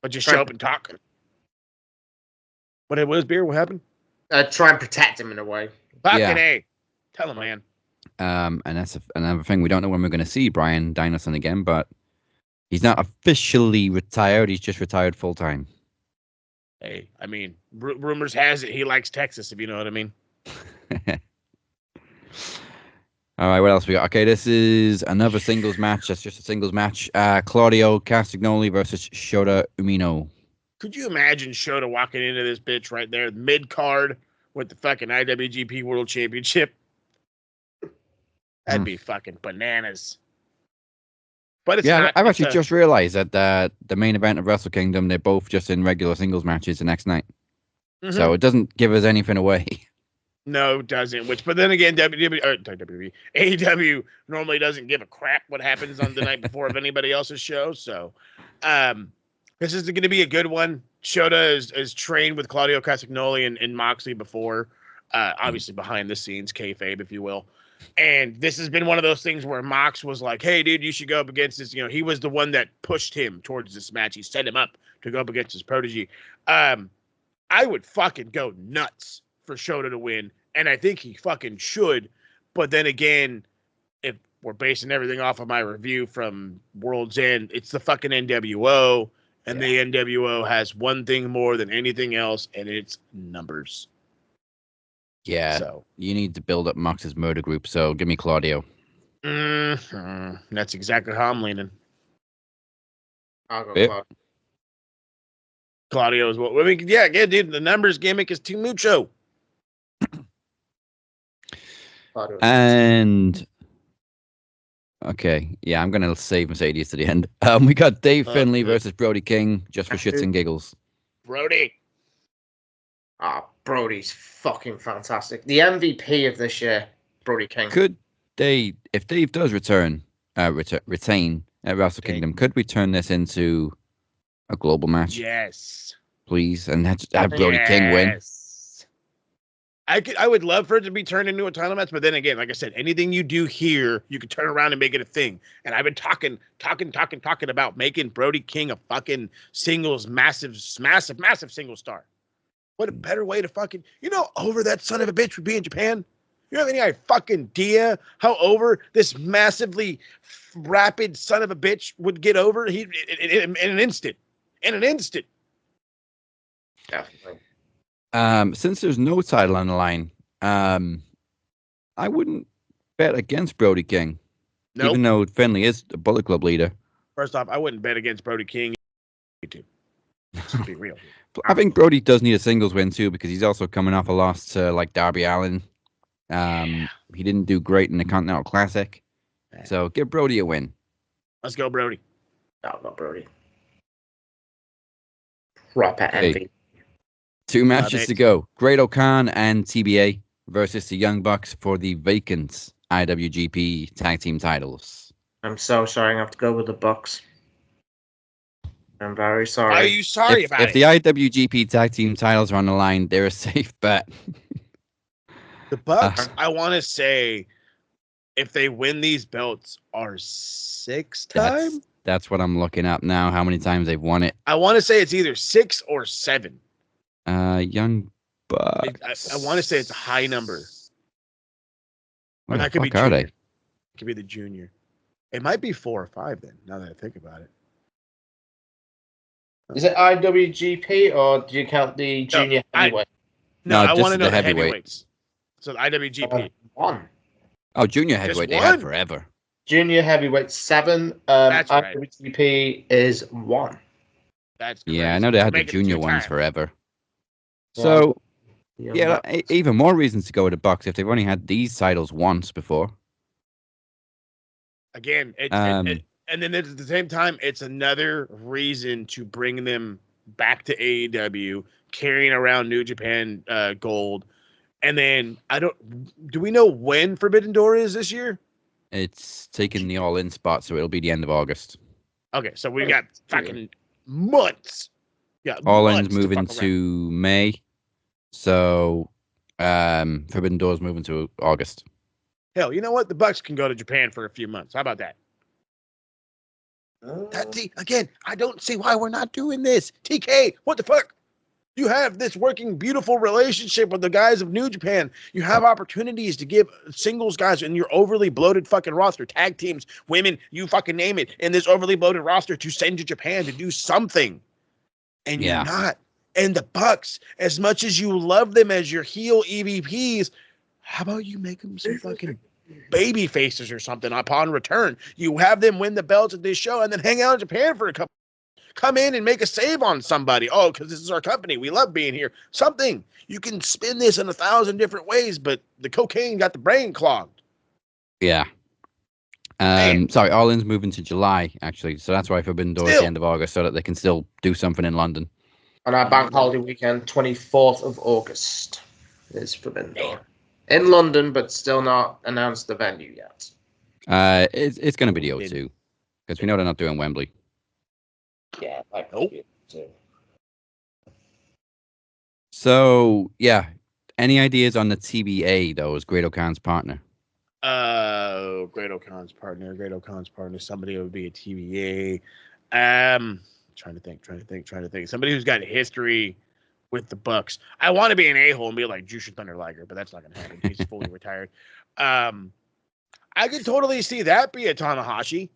But just show up and talk. What was Beer? What happened? Try and protect him in a way. Fucking A. Tell him, man. And that's another thing. We don't know when we're going to see Brian Dynasty again, but he's not officially retired. He's just retired full time. Hey, I mean, rumors has it he likes Texas, if you know what I mean. All right, what else we got? Okay, this is another singles match. That's just a singles match. Claudio Castagnoli versus Shota Umino. Could you imagine Shota walking into this bitch right there, mid-card, with the fucking IWGP World Championship? That'd be fucking bananas. But it's not. I've actually just realized that the main event of Wrestle Kingdom, they're both just in regular singles matches the next night. Mm-hmm. So it doesn't give us anything away. No, it doesn't. But then again, WWE, AEW normally doesn't give a crap what happens on the night before of anybody else's show. So, this is going to be a good one. Shota is trained with Claudio Castagnoli and Moxley before, obviously behind the scenes, kayfabe, if you will. And this has been one of those things where Mox was like, "Hey, dude, you should go up against this." He was the one that pushed him towards this match. He set him up to go up against his protege. I would fucking go nuts for Shota to win, and I think he fucking should. But then again, if we're basing everything off of my review from World's End, it's the fucking NWO, and the NWO has one thing more than anything else, and it's numbers. Yeah, so you need to build up Mox's murder group, so give me Claudio. That's exactly how I'm leaning. I'll go Yeah. Claudio. Claudio is what I mean. Yeah, dude, the numbers gimmick is too mucho. Claudio. And okay, yeah, I'm gonna save Mercedes to the end. We got Dave Finlay good. versus Brody King, just for shits and giggles. Brody. Brody's fucking fantastic. The MVP of this year, Brody King. Could they, if Dave does retain at Wrestle Kingdom, could we turn this into a global match, Yes. please, and have Brody King win? I would love for it to be turned into a title match, but then again, like I said, anything you do here, you can turn around and make it a thing. And I've been talking about making Brody King a fucking singles, massive single star. What a better way to fucking, over that son of a bitch would be in Japan. You have any fucking idea how over this massively rapid son of a bitch would get over? In an instant. Definitely. Since there's no title on the line, I wouldn't bet against Brody King, Nope. even though Finlay is the Bullet Club leader. First off, I wouldn't bet against Brody King. Let's be real. I think Brody does need a singles win too, because he's also coming off a loss to like Darby Allin. He didn't do great in the Continental Classic, so give Brody a win. Let's go, Brody. No, not Brody. Proper Okay. MVP. 2 matches it. to go. Great O'Khan and TBA versus the Young Bucks for the vacant IWGP Tag Team titles. I'm so sorry. I have to go with the Bucks. I'm very sorry. Why are you sorry about If it? the IWGP Tag Team titles are on the line, they're a safe bet. The Bucks, I want to say, if they win these belts, are 6 time. That's what I'm looking up now. How many times they've won it? I want to say it's either 6 or 7. Young Bucks. I want to say it's a high number. Where Or that the could be fuck are junior. they? It could be the junior. It might be 4 or 5 then, now that I think about it. Is it IWGP or do you count the junior heavyweight? No, I just want to know the the heavyweight. heavyweights. So the IWGP. One. Oh, junior heavyweight. They one? had forever. Junior heavyweight 7. That's right. IWGP is 1. That's Yeah, I crazy. know they had the Make it junior 2 ones times. forever. Yeah. So, Young yeah, Bucks. even more reasons to go with the Bucks if they've only had these titles once before. Again, and then at the same time, it's another reason to bring them back to AEW, carrying around New Japan gold. And then do we know when Forbidden Door is this year? It's taken the all-in spot, so it'll be the end of August. Okay, so we got fucking months. Yeah, All-in's months to moving fuck around. to May, so Forbidden Door's moving to August. Hell, you know what? The Bucks can go to Japan for a few months. How about that? Again, I don't see why we're not doing this. TK, what the fuck? You have this working, beautiful relationship with the guys of New Japan. You have opportunities to give singles guys in your overly bloated fucking roster, tag teams, women, you fucking name it, in this overly bloated roster to send to Japan to do something. And you're not. And the Bucks, as much as you love them as your heel EVPs, how about you make them some fucking baby faces or something upon return? You have them win the belts at this show and then hang out in Japan for a couple. Come in and make a save on somebody. Oh, because this is our company. We love being here. Something. You can spin this in 1,000 different ways, but the cocaine got the brain clogged. Yeah. Sorry, All-in's moving to July, actually. So that's why Forbidden Door is the end of August, so that they can still do something in London. On our bank holiday weekend, 24th of August is Forbidden Door. In London, but still not announced the venue yet. It's going to be the O2 because we know they're not doing Wembley. Yeah, like Nope. too. So yeah, any ideas on the TBA though? As Great O'Khan's partner. Great O'Khan's partner. Somebody would be a TBA. Trying to think. Somebody who's got history with the Bucks. I want to be an a-hole and be like Jushin Thunder Liger, but that's not gonna happen. He's fully retired. I could totally see that be a Tanahashi.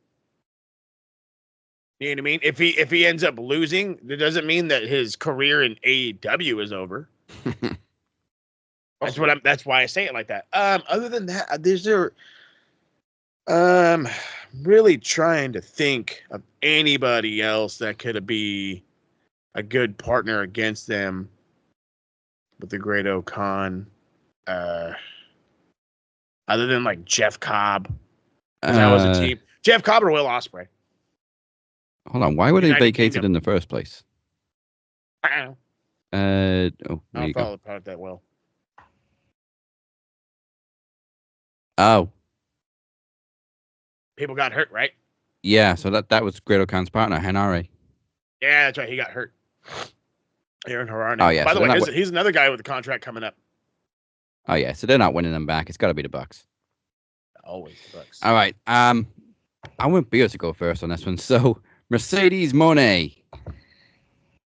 You know what I mean? If he ends up losing, that doesn't mean that his career in AEW is over. That's why I say it like that. Other than that, really trying to think of anybody else that could be a good partner against them with the Great O'Khan. Other than like Jeff Cobb, because that was a team. Jeff Cobb or Will Ospreay. Hold on, why were they United vacated Kingdom. in the first place? I don't know. I I don't follow the product that well. Oh, People got hurt, right? yeah. So that was Great O'Khan's partner, Henare. Yeah, that's right. He got hurt. Aaron Hararne. Oh, yeah, By so the way, they're not he's another guy with a contract coming up. Oh yeah, so they're not winning them back. It's got to be the Bucks. Always the Bucks. All right. I want Beer to go first on this one. So Mercedes Moné,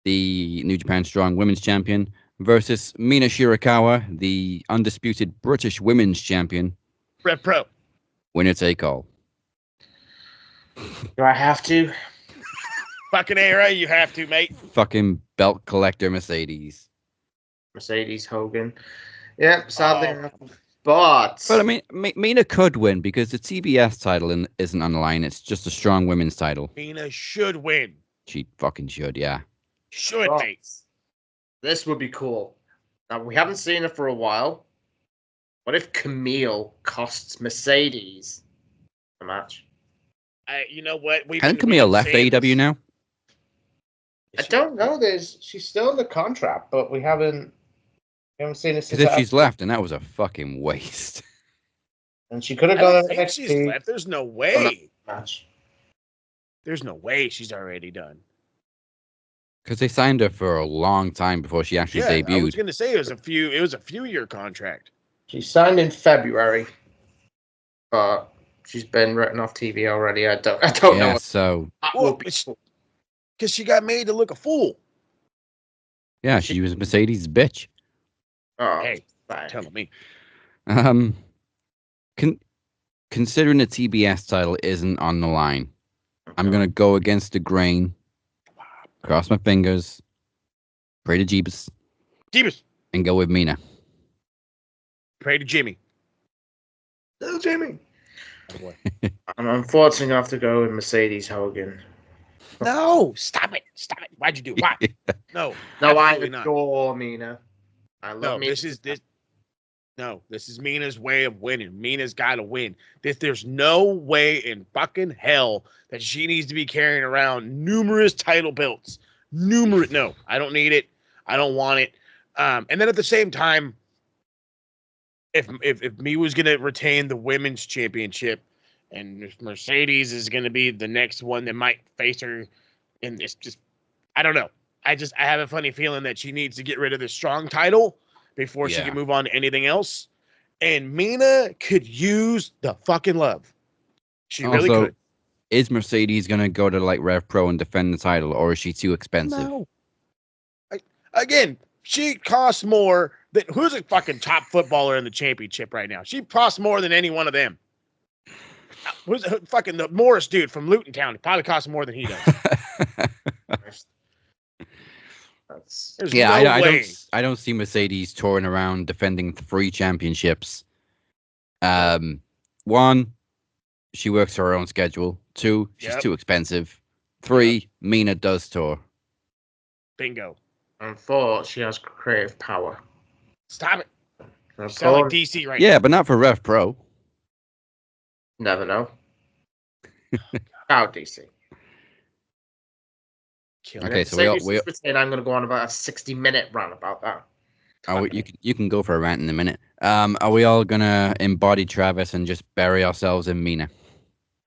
the New Japan Strong Women's Champion, versus Mina Shirakawa, the undisputed British Women's Champion. Rev Pro. Winner take all. Do I have to? Fucking A, you have to, mate. Fucking belt collector Mercedes. Mercedes Hogan. Yeah, sadly. But I mean, Mina could win because the TBS title isn't on the line. It's just a strong women's title. Mina should win. She fucking should, yeah. Should, but mate. this would be cool. Now, we haven't seen her for a while. What if Camille costs Mercedes a match? You know what? Hasn't Camille left AEW now? I don't know. She's still in the contract, but we haven't seen her since. Because if she's left, then that was a fucking waste. And she could have I gone don't to think she's NXT left. There's no way. match. There's no way she's already done. Because they signed her for a long time before she actually debuted. I was gonna say it was a few year contract. She signed in February, but she's been written off TV already. I don't know. So Because she got made to look a fool. yeah, she was Mercedes' bitch. Oh, Hey, fine. telling me. Considering the TBS title isn't on the line, I'm gonna go against the grain. Cross my fingers. Pray to Jeebus. And go with Mina. Pray to Jimmy. Little Jimmy. Oh, boy. I'm unfortunately gonna have to go with Mercedes Hogan. No, stop it. Why'd you do it? Why? No, I absolutely not. adore Mina. I love Mina. This is Mina's way of winning. Mina's got to win. There's no way in fucking hell that she needs to be carrying around numerous title belts. No, I don't need it. I don't want it. And then at the same time, if me was gonna retain the women's championship, and if Mercedes is gonna be the next one that might face her, and it's just, I don't know. I have a funny feeling that she needs to get rid of the strong title before she can move on to anything else. And Mina could use the fucking love. She really could. Is Mercedes gonna go to like Rev Pro and defend the title, or is she too expensive? No. Again, she costs more than who's a fucking top footballer in the championship right now. She costs more than any one of them. Who's fucking the Morris dude from Luton Town? He probably costs more than he does. I don't see Mercedes touring around defending 3 championships. One, she works her own schedule. 2, she's too expensive. 3, Mina does tour. Bingo. And 4, she has creative power. Stop it. You sound like DC right now. Yeah, but not for Rev Pro. Never know. Out DC. Okay, so we I'm going to go on about a 60-minute rant about that. You can go for a rant in a minute. Are we all gonna embody Travis and just bury ourselves in Mina?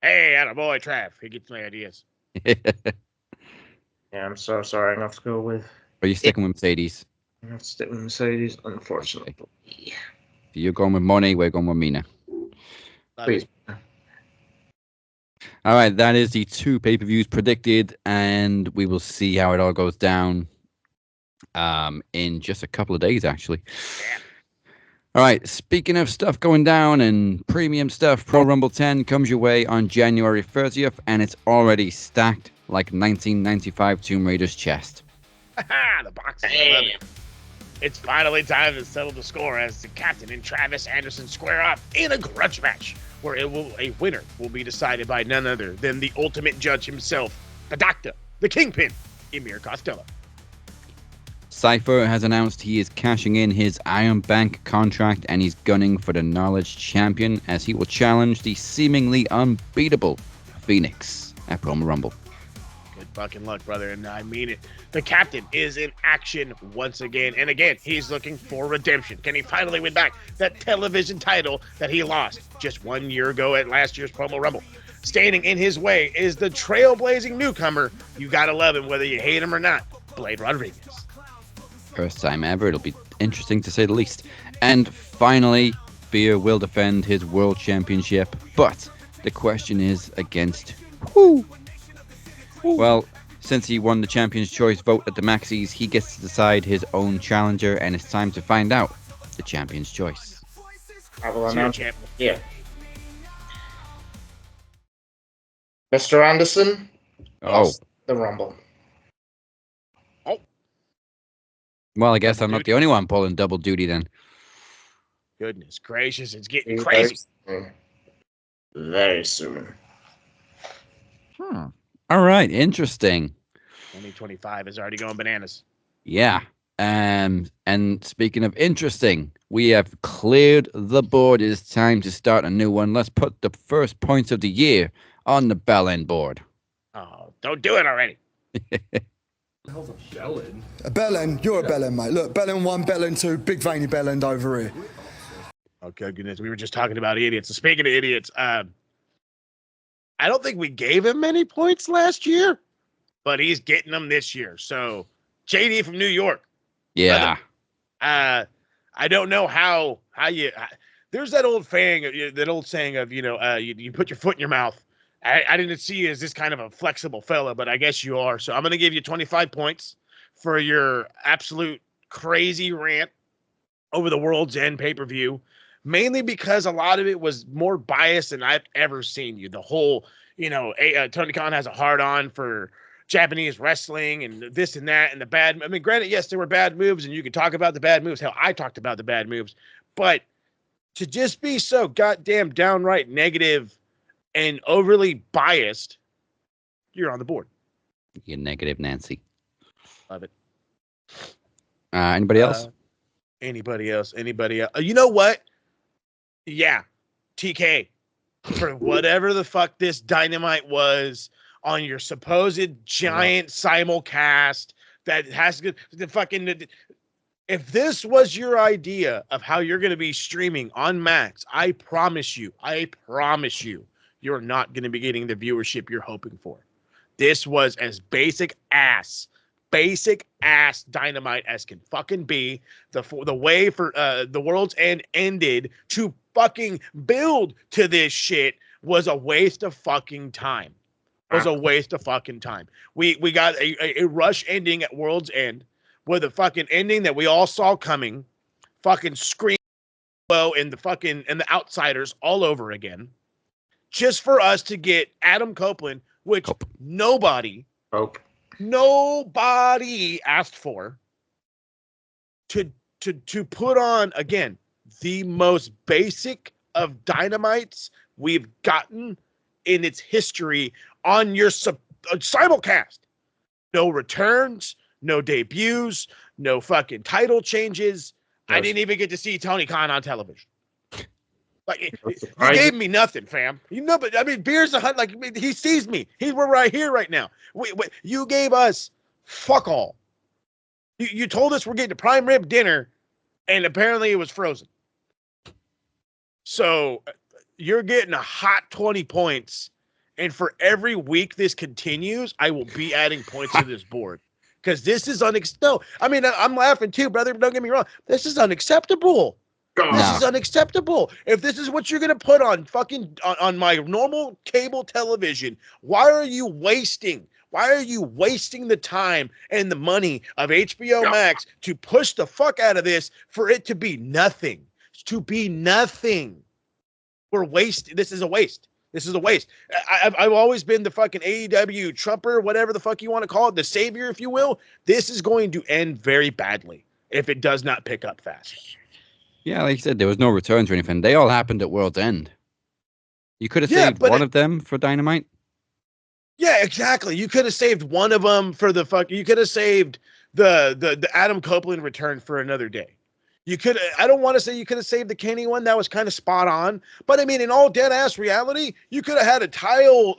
Hey, attaboy, Trav. He gets my ideas. Yeah, I'm so sorry. I have to go with. Are you sticking with Mercedes? I have to stick with Mercedes, unfortunately. If you're going with Money, we're going with Mina. Please. All right, that is the 2 pay-per-views predicted, and we will see how it all goes down in just a couple of days, actually. Yeah. All right, speaking of stuff going down and premium stuff, Pro Rumble 10 comes your way on January 30th, and it's already stacked like 1995 Tomb Raider's chest. The boxing. I love it. It's finally time to settle the score as the captain and Travis Anderson square up in a grudge match where a winner will be decided by none other than the ultimate judge himself, the doctor, the kingpin, Emir Costello. Cypher has announced he is cashing in his Iron Bank contract and he's gunning for the Knowledge Champion as he will challenge the seemingly unbeatable Phoenix at Promo Rumble. Good fucking luck, brother, and I mean it. The captain is in action once again, and again, he's looking for redemption. Can he finally win back that television title that he lost just 1 year ago at last year's Promo Rumble? Standing in his way is the trailblazing newcomer. You gotta love him whether you hate him or not, Blade Rodriguez. First time ever. It'll be interesting to say the least. And finally, Beer will defend his world championship. But the question is against who? Well, since he won the Champion's Choice vote at the Maxis, he gets to decide his own challenger, and it's time to find out the Champion's Choice. I will announce champ. here. Mr. Anderson lost the Rumble. Well, I guess I'm not the only one pulling double duty then. Goodness gracious, it's getting crazy. Very soon. All right, interesting. 2025 is already going bananas. Yeah. And speaking of interesting, we have cleared the board. It is time to start a new one. Let's put the first points of the year on the bell end board. Oh, don't do it already. A bellend, you're a bellend, mate. Look, bellend 1, bellend 2, big veiny bellend over here. Okay, goodness. We were just talking about idiots. So speaking of idiots, I don't think we gave him many points last year, but he's getting them this year. So, JD from New York. Yeah. I don't know how you. There's that old saying of you put your foot in your mouth. I didn't see you as this kind of a flexible fella, but I guess you are. So I'm going to give you 25 points for your absolute crazy rant over the World's End pay-per-view, mainly because a lot of it was more biased than I've ever seen you. The whole, Tony Khan has a hard-on for Japanese wrestling and this and that and the bad. I mean, granted, yes, there were bad moves, and you can talk about the bad moves. Hell, I talked about the bad moves. But to just be so goddamn downright negative and overly biased, you're on the board. You negative Nancy. Love it. Anybody else? Anybody else? You know what? Yeah. TK. For whatever the fuck this Dynamite was on your supposed giant simulcast that has the fucking... If this was your idea of how you're going to be streaming on Max, I promise you, you're not going to be getting the viewership you're hoping for. This was as basic ass Dynamite as can fucking be. The way for the World's End ended to fucking build to this shit was a waste of fucking time. We got a rush ending at World's End with a fucking ending that we all saw coming. Fucking Scream and the Outsiders all over again. Just for us to get Adam Copeland, which nobody asked for, to put on, again, the most basic of Dynamites we've gotten in its history on your simulcast. No returns, no debuts, no fucking title changes. Yes. I didn't even get to see Tony Khan on television. Like, you gave me nothing, fam. But I mean, Beer's a hunt. Like, he sees me. We're right here, right now. You gave us fuck all. You told us we're getting a prime rib dinner and apparently it was frozen. So you're getting a hot 20 points, and for every week this continues, I will be adding points to this board because this is unacceptable. No, I mean, I'm laughing too, brother. Don't get me wrong. This is unacceptable. This is unacceptable. If this is what you're gonna put on on my normal cable television, why are you wasting? Why are you wasting the time and the money of HBO Max to push the fuck out of this for it to be nothing? To be nothing. We're wasting. This is a waste. This is a waste. I've always been the fucking AEW trumper, whatever the fuck you want to call it, the savior, if you will. This is going to end very badly if it does not pick up fast. Yeah, like you said, there was no returns or anything. They all happened at World's End. You could have saved one of them for Dynamite. Yeah, exactly. You could have saved one of them for the fuck. You could have saved the Adam Copeland return for another day. You could. I don't want to say you could have saved the Kenny one. That was kind of spot on. But I mean, in all dead ass reality, you could have had a title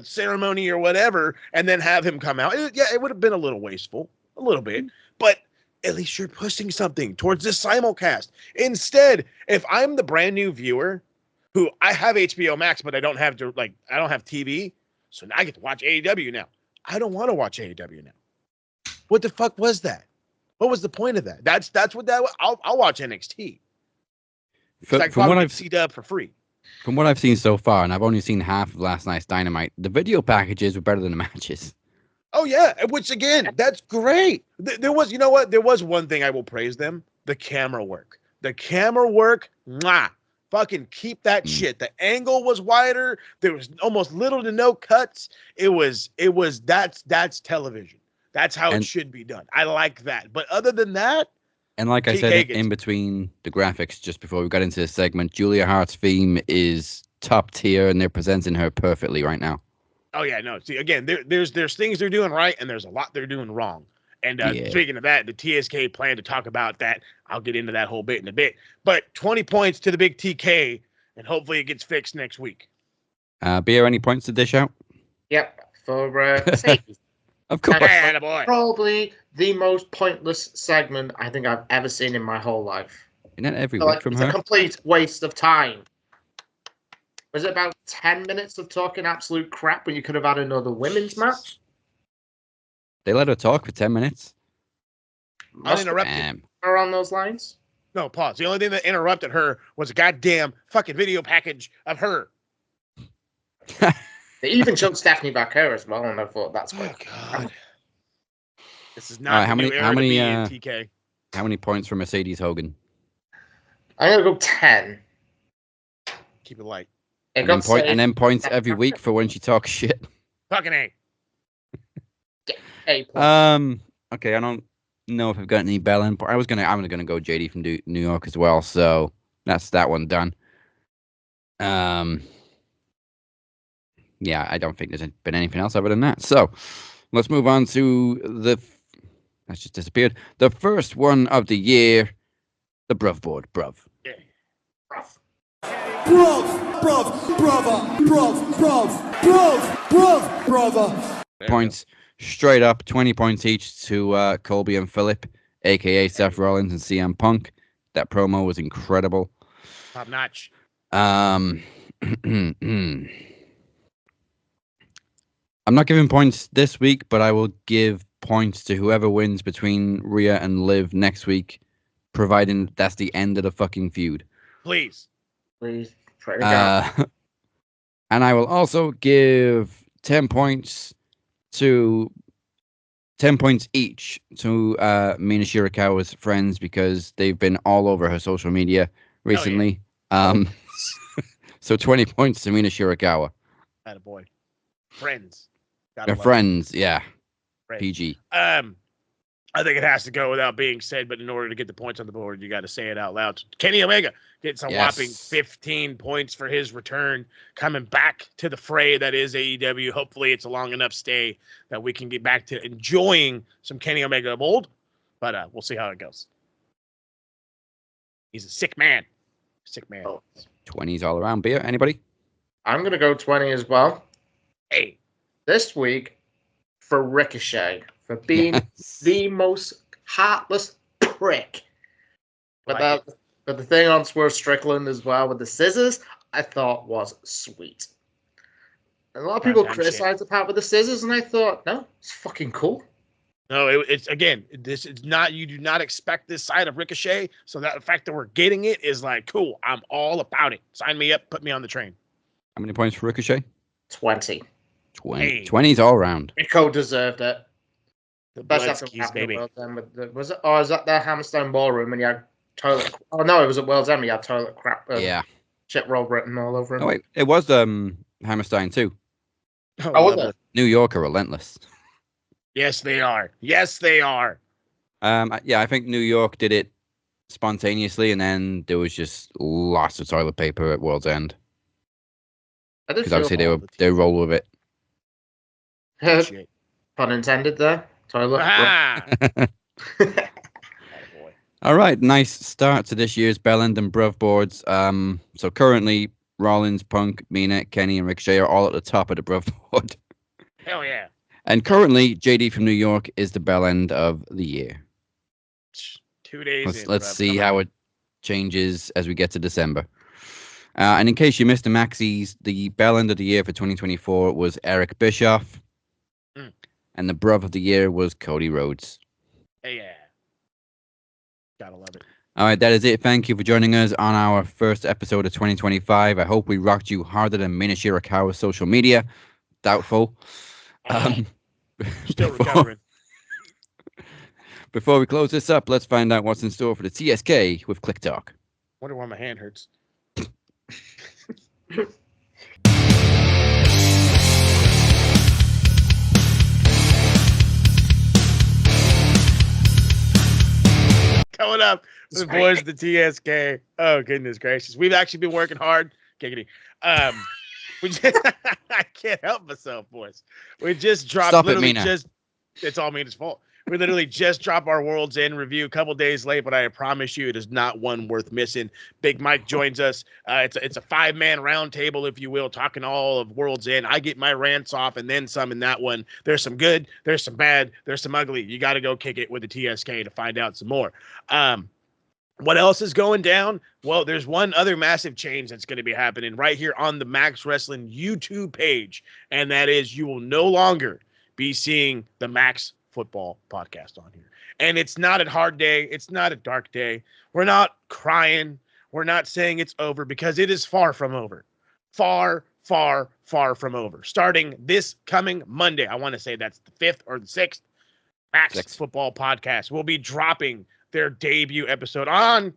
ceremony or whatever, and then have him come out. It would have been a little wasteful, a little bit. But at least you're pushing something towards this simulcast. Instead, if I'm the brand new viewer, who I have HBO Max, but I don't have TV, so now I get to watch AEW now. I don't want to watch AEW now. What the fuck was that? What was the point of that? That's what that was. I'll watch NXT. From what I've seen for free. From what I've seen so far, and I've only seen half of last night's Dynamite, the video packages were better than the matches. Oh yeah, which again, that's great. There was, you know what? There was one thing I will praise them: the camera work. The camera work, fucking keep that shit. The angle was wider. There was almost little to no cuts. That's television. That's how it should be done. I like that. But other than that, and like I said in between the graphics, just before we got into this segment, Julia Hart's theme is top tier, and they're presenting her perfectly right now. Oh yeah, no. See, again, there's things they're doing right, and there's a lot they're doing wrong. And speaking of that, the TSK plan to talk about that. I'll get into that whole bit in a bit. But 20 points to the big TK, and hopefully it gets fixed next week. Beer, any points to dish out? Yep, for safety. Of course. Probably the most pointless segment I think I've ever seen in my whole life. Isn't that every week from her? It's a complete waste of time. Was it about 10 minutes of talking absolute crap when you could have had another women's match? They let her talk for 10 minutes. Uninterrupted. Around those lines? No, pause. The only thing that interrupted her was a goddamn fucking video package of her. They even showed Stephanie Baker as well, and I thought that's good. Oh, God. This is not how many TK. How many points for Mercedes Hogan? I'm going to go 10. Keep it light. And then points every week for when she talks shit. Fucking A. Okay, I don't know if I've got any Bellin, but I'm gonna go JD from New York as well, so that's that one done. Yeah, I don't think there's been anything else other than that. So let's move on to that's just disappeared. The first one of the year, the Bruv board. Bruv. Yeah. Brother. Points straight up, 20 points each to Colby and Phillip, aka Seth Rollins and CM Punk. That promo was incredible. Top notch. I'm not giving points this week, but I will give points to whoever wins between Rhea and Liv next week, providing that's the end of the fucking feud. Please. Try to go. And I will also give 10 points each to Mina Shirakawa's friends because they've been all over her social media recently. Yeah. So 20 points to Mina Shirakawa. Attaboy. Friends. They're friends, yeah. Friends. PG. I think it has to go without being said, but in order to get the points on the board, you got to say it out loud. Kenny Omega gets a whopping 15 points for his return, coming back to the fray that is AEW. Hopefully it's a long enough stay that we can get back to enjoying some Kenny Omega of old, but we'll see how it goes. He's a sick man. Sick man. 20s all around. Beer, anybody? I'm going to go 20 as well. Hey. This week, for Ricochet, for being the most heartless prick But the thing on Swerve Strickland as well with the scissors, I thought was sweet. And a lot of people criticized the part with the scissors, and I thought, no, it's fucking cool. No, it's again, this is not, you do not expect this side of Ricochet. So that the fact that we're getting it is like, cool. I'm all about it. Sign me up, put me on the train. How many points for Ricochet? 20. 20. Hey. 20's all round. Rico deserved it. The Best blood after skis, baby. was it? Oh, is that the Hammerstone Ballroom and you had toilet? Oh no, it was at World's End. You had toilet crap. Yeah. Shit roll written all over him. Oh wait, it was Hammerstein too. Oh, was it? New York are relentless. Yes, they are. Yes, they are. Yeah, I think New York did it spontaneously, and then there was just lots of toilet paper at World's End because obviously they roll with it. Shit. Pun intended there. Toilet. Ah! All right, nice start to this year's Bell End and Bruv boards. So currently Rollins, Punk, Mina, Kenny, and Ricochet are all at the top of the Bruv board. Hell yeah. And currently, JD from New York is the Bell End of the year. 2 days. Let's see how it changes as we get to December. And in case you missed the Maxis, the Bell End of the year for 2024 was Eric Bischoff. And the Bruv of the year was Cody Rhodes. Hey, yeah. Gotta love it. All right, that is it. Thank you for joining us on our first episode of 2025. I hope we rocked you harder than Mina Shirakawa's social media. Doubtful. Still recovering. Before we close this up, let's find out what's in store for the TSK with Click Talk. Wonder why my hand hurts. Coming up, the boys of the TSK. Oh, goodness gracious. We've actually been working hard. Giggity. I can't help myself, boys. We just dropped. Stop it, Mina. It's all Mina's fault. We literally just dropped our World's End review a couple days late, but I promise you it is not one worth missing. Big Mike joins us. It's a 5-man roundtable, if you will, talking all of World's End. I get my rants off and then some in that one. There's some good, there's some bad, there's some ugly. You got to go kick it with the TSK to find out some more. What else is going down? Well, there's one other massive change that's going to be happening right here on the Max Wrestling YouTube page, and that is you will no longer be seeing the Max Football Podcast on here. And it's not a hard day. It's not a dark day. We're not crying. We're not saying it's over because it is far from over. Far, far, far from over. Starting this coming Monday, I want to say that's the 5th or the 6th, Max Football Podcast will be dropping their debut episode on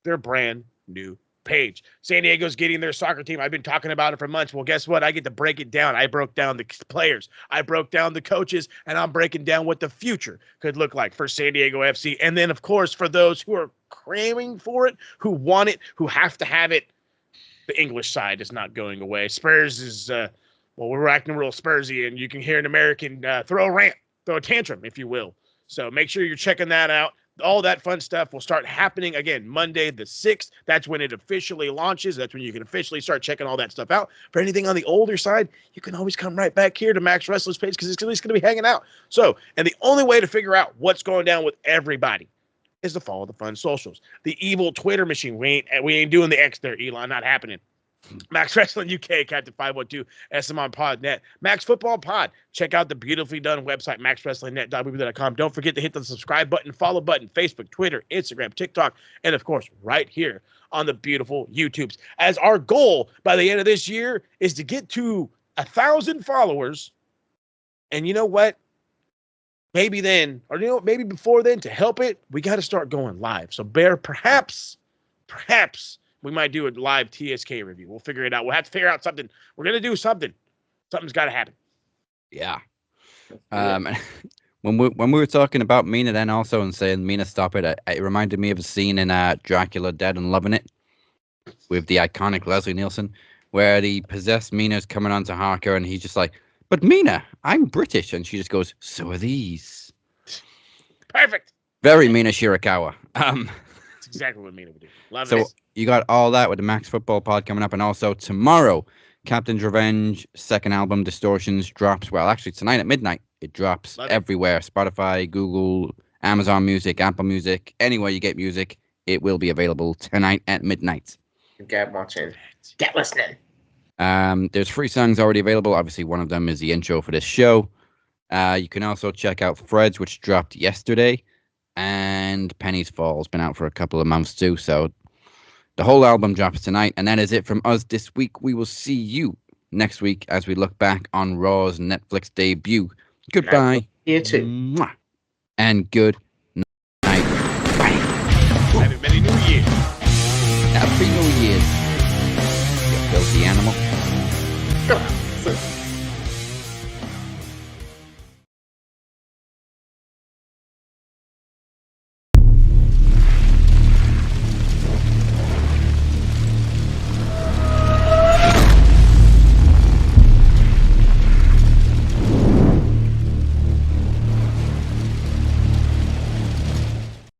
their brand new page. San Diego's getting their soccer team. I've been talking about it for months. Well, guess what? I get to break it down. I broke down the players. I broke down the coaches, and I'm breaking down what the future could look like for San Diego FC. And then, of course, for those who are craving for it, who want it, who have to have it, the English side is not going away. Spurs is, we're acting real Spursy, and you can hear an American throw a tantrum, if you will. So make sure you're checking that out. All that fun stuff will start happening again Monday the 6th. That's when it officially launches. That's when you can officially start checking all that stuff out. For anything on the older side, you can always come right back here to Max Wrestling's page because it's at least going to be hanging out. So, and the only way to figure out what's going down with everybody is to follow the fun socials. The evil Twitter machine. We ain't doing the X there, Elon. Not happening. Max Wrestling UK, Captain 512, SM on PodNet, Max Football Pod. Check out the beautifully done website, maxwrestlingnet.wb.com. Don't forget to hit the subscribe button, follow button, Facebook, Twitter, Instagram, TikTok, and of course, right here on the beautiful YouTubes. As our goal by the end of this year is to get to 1,000 followers. And you know what? Maybe then, or maybe before then, to help it, we got to start going live. So perhaps we might do a live TSK review. We'll figure it out. We'll have to figure out something. We're going to do something. Something's got to happen. Yeah. When we were talking about Mina then also and saying, Mina, stop it, it reminded me of a scene in Dracula Dead and Loving It with the iconic Leslie Nielsen where the possessed Mina's coming on to Harker and he's just like, but Mina, I'm British. And she just goes, so are these. Perfect. Very Mina Shirakawa. That's exactly what Mina would do. Love so it. You got all that with the Max Football Pod coming up. And also tomorrow, Captain's Revenge second album, Distortions, drops. Well, actually, tonight at midnight, it drops everywhere. Spotify, Google, Amazon Music, Apple Music, anywhere you get music, it will be available tonight at midnight. Get watching. Get listening. There's 3 songs already available. Obviously, one of them is the intro for this show. You can also check out Fred's, which dropped yesterday, and Penny's Fall's been out for a couple of months too. So the whole album drops tonight, and that is it from us this week. We will see you next week as we look back on Raw's Netflix debut. Goodbye. You too. Mwah. And good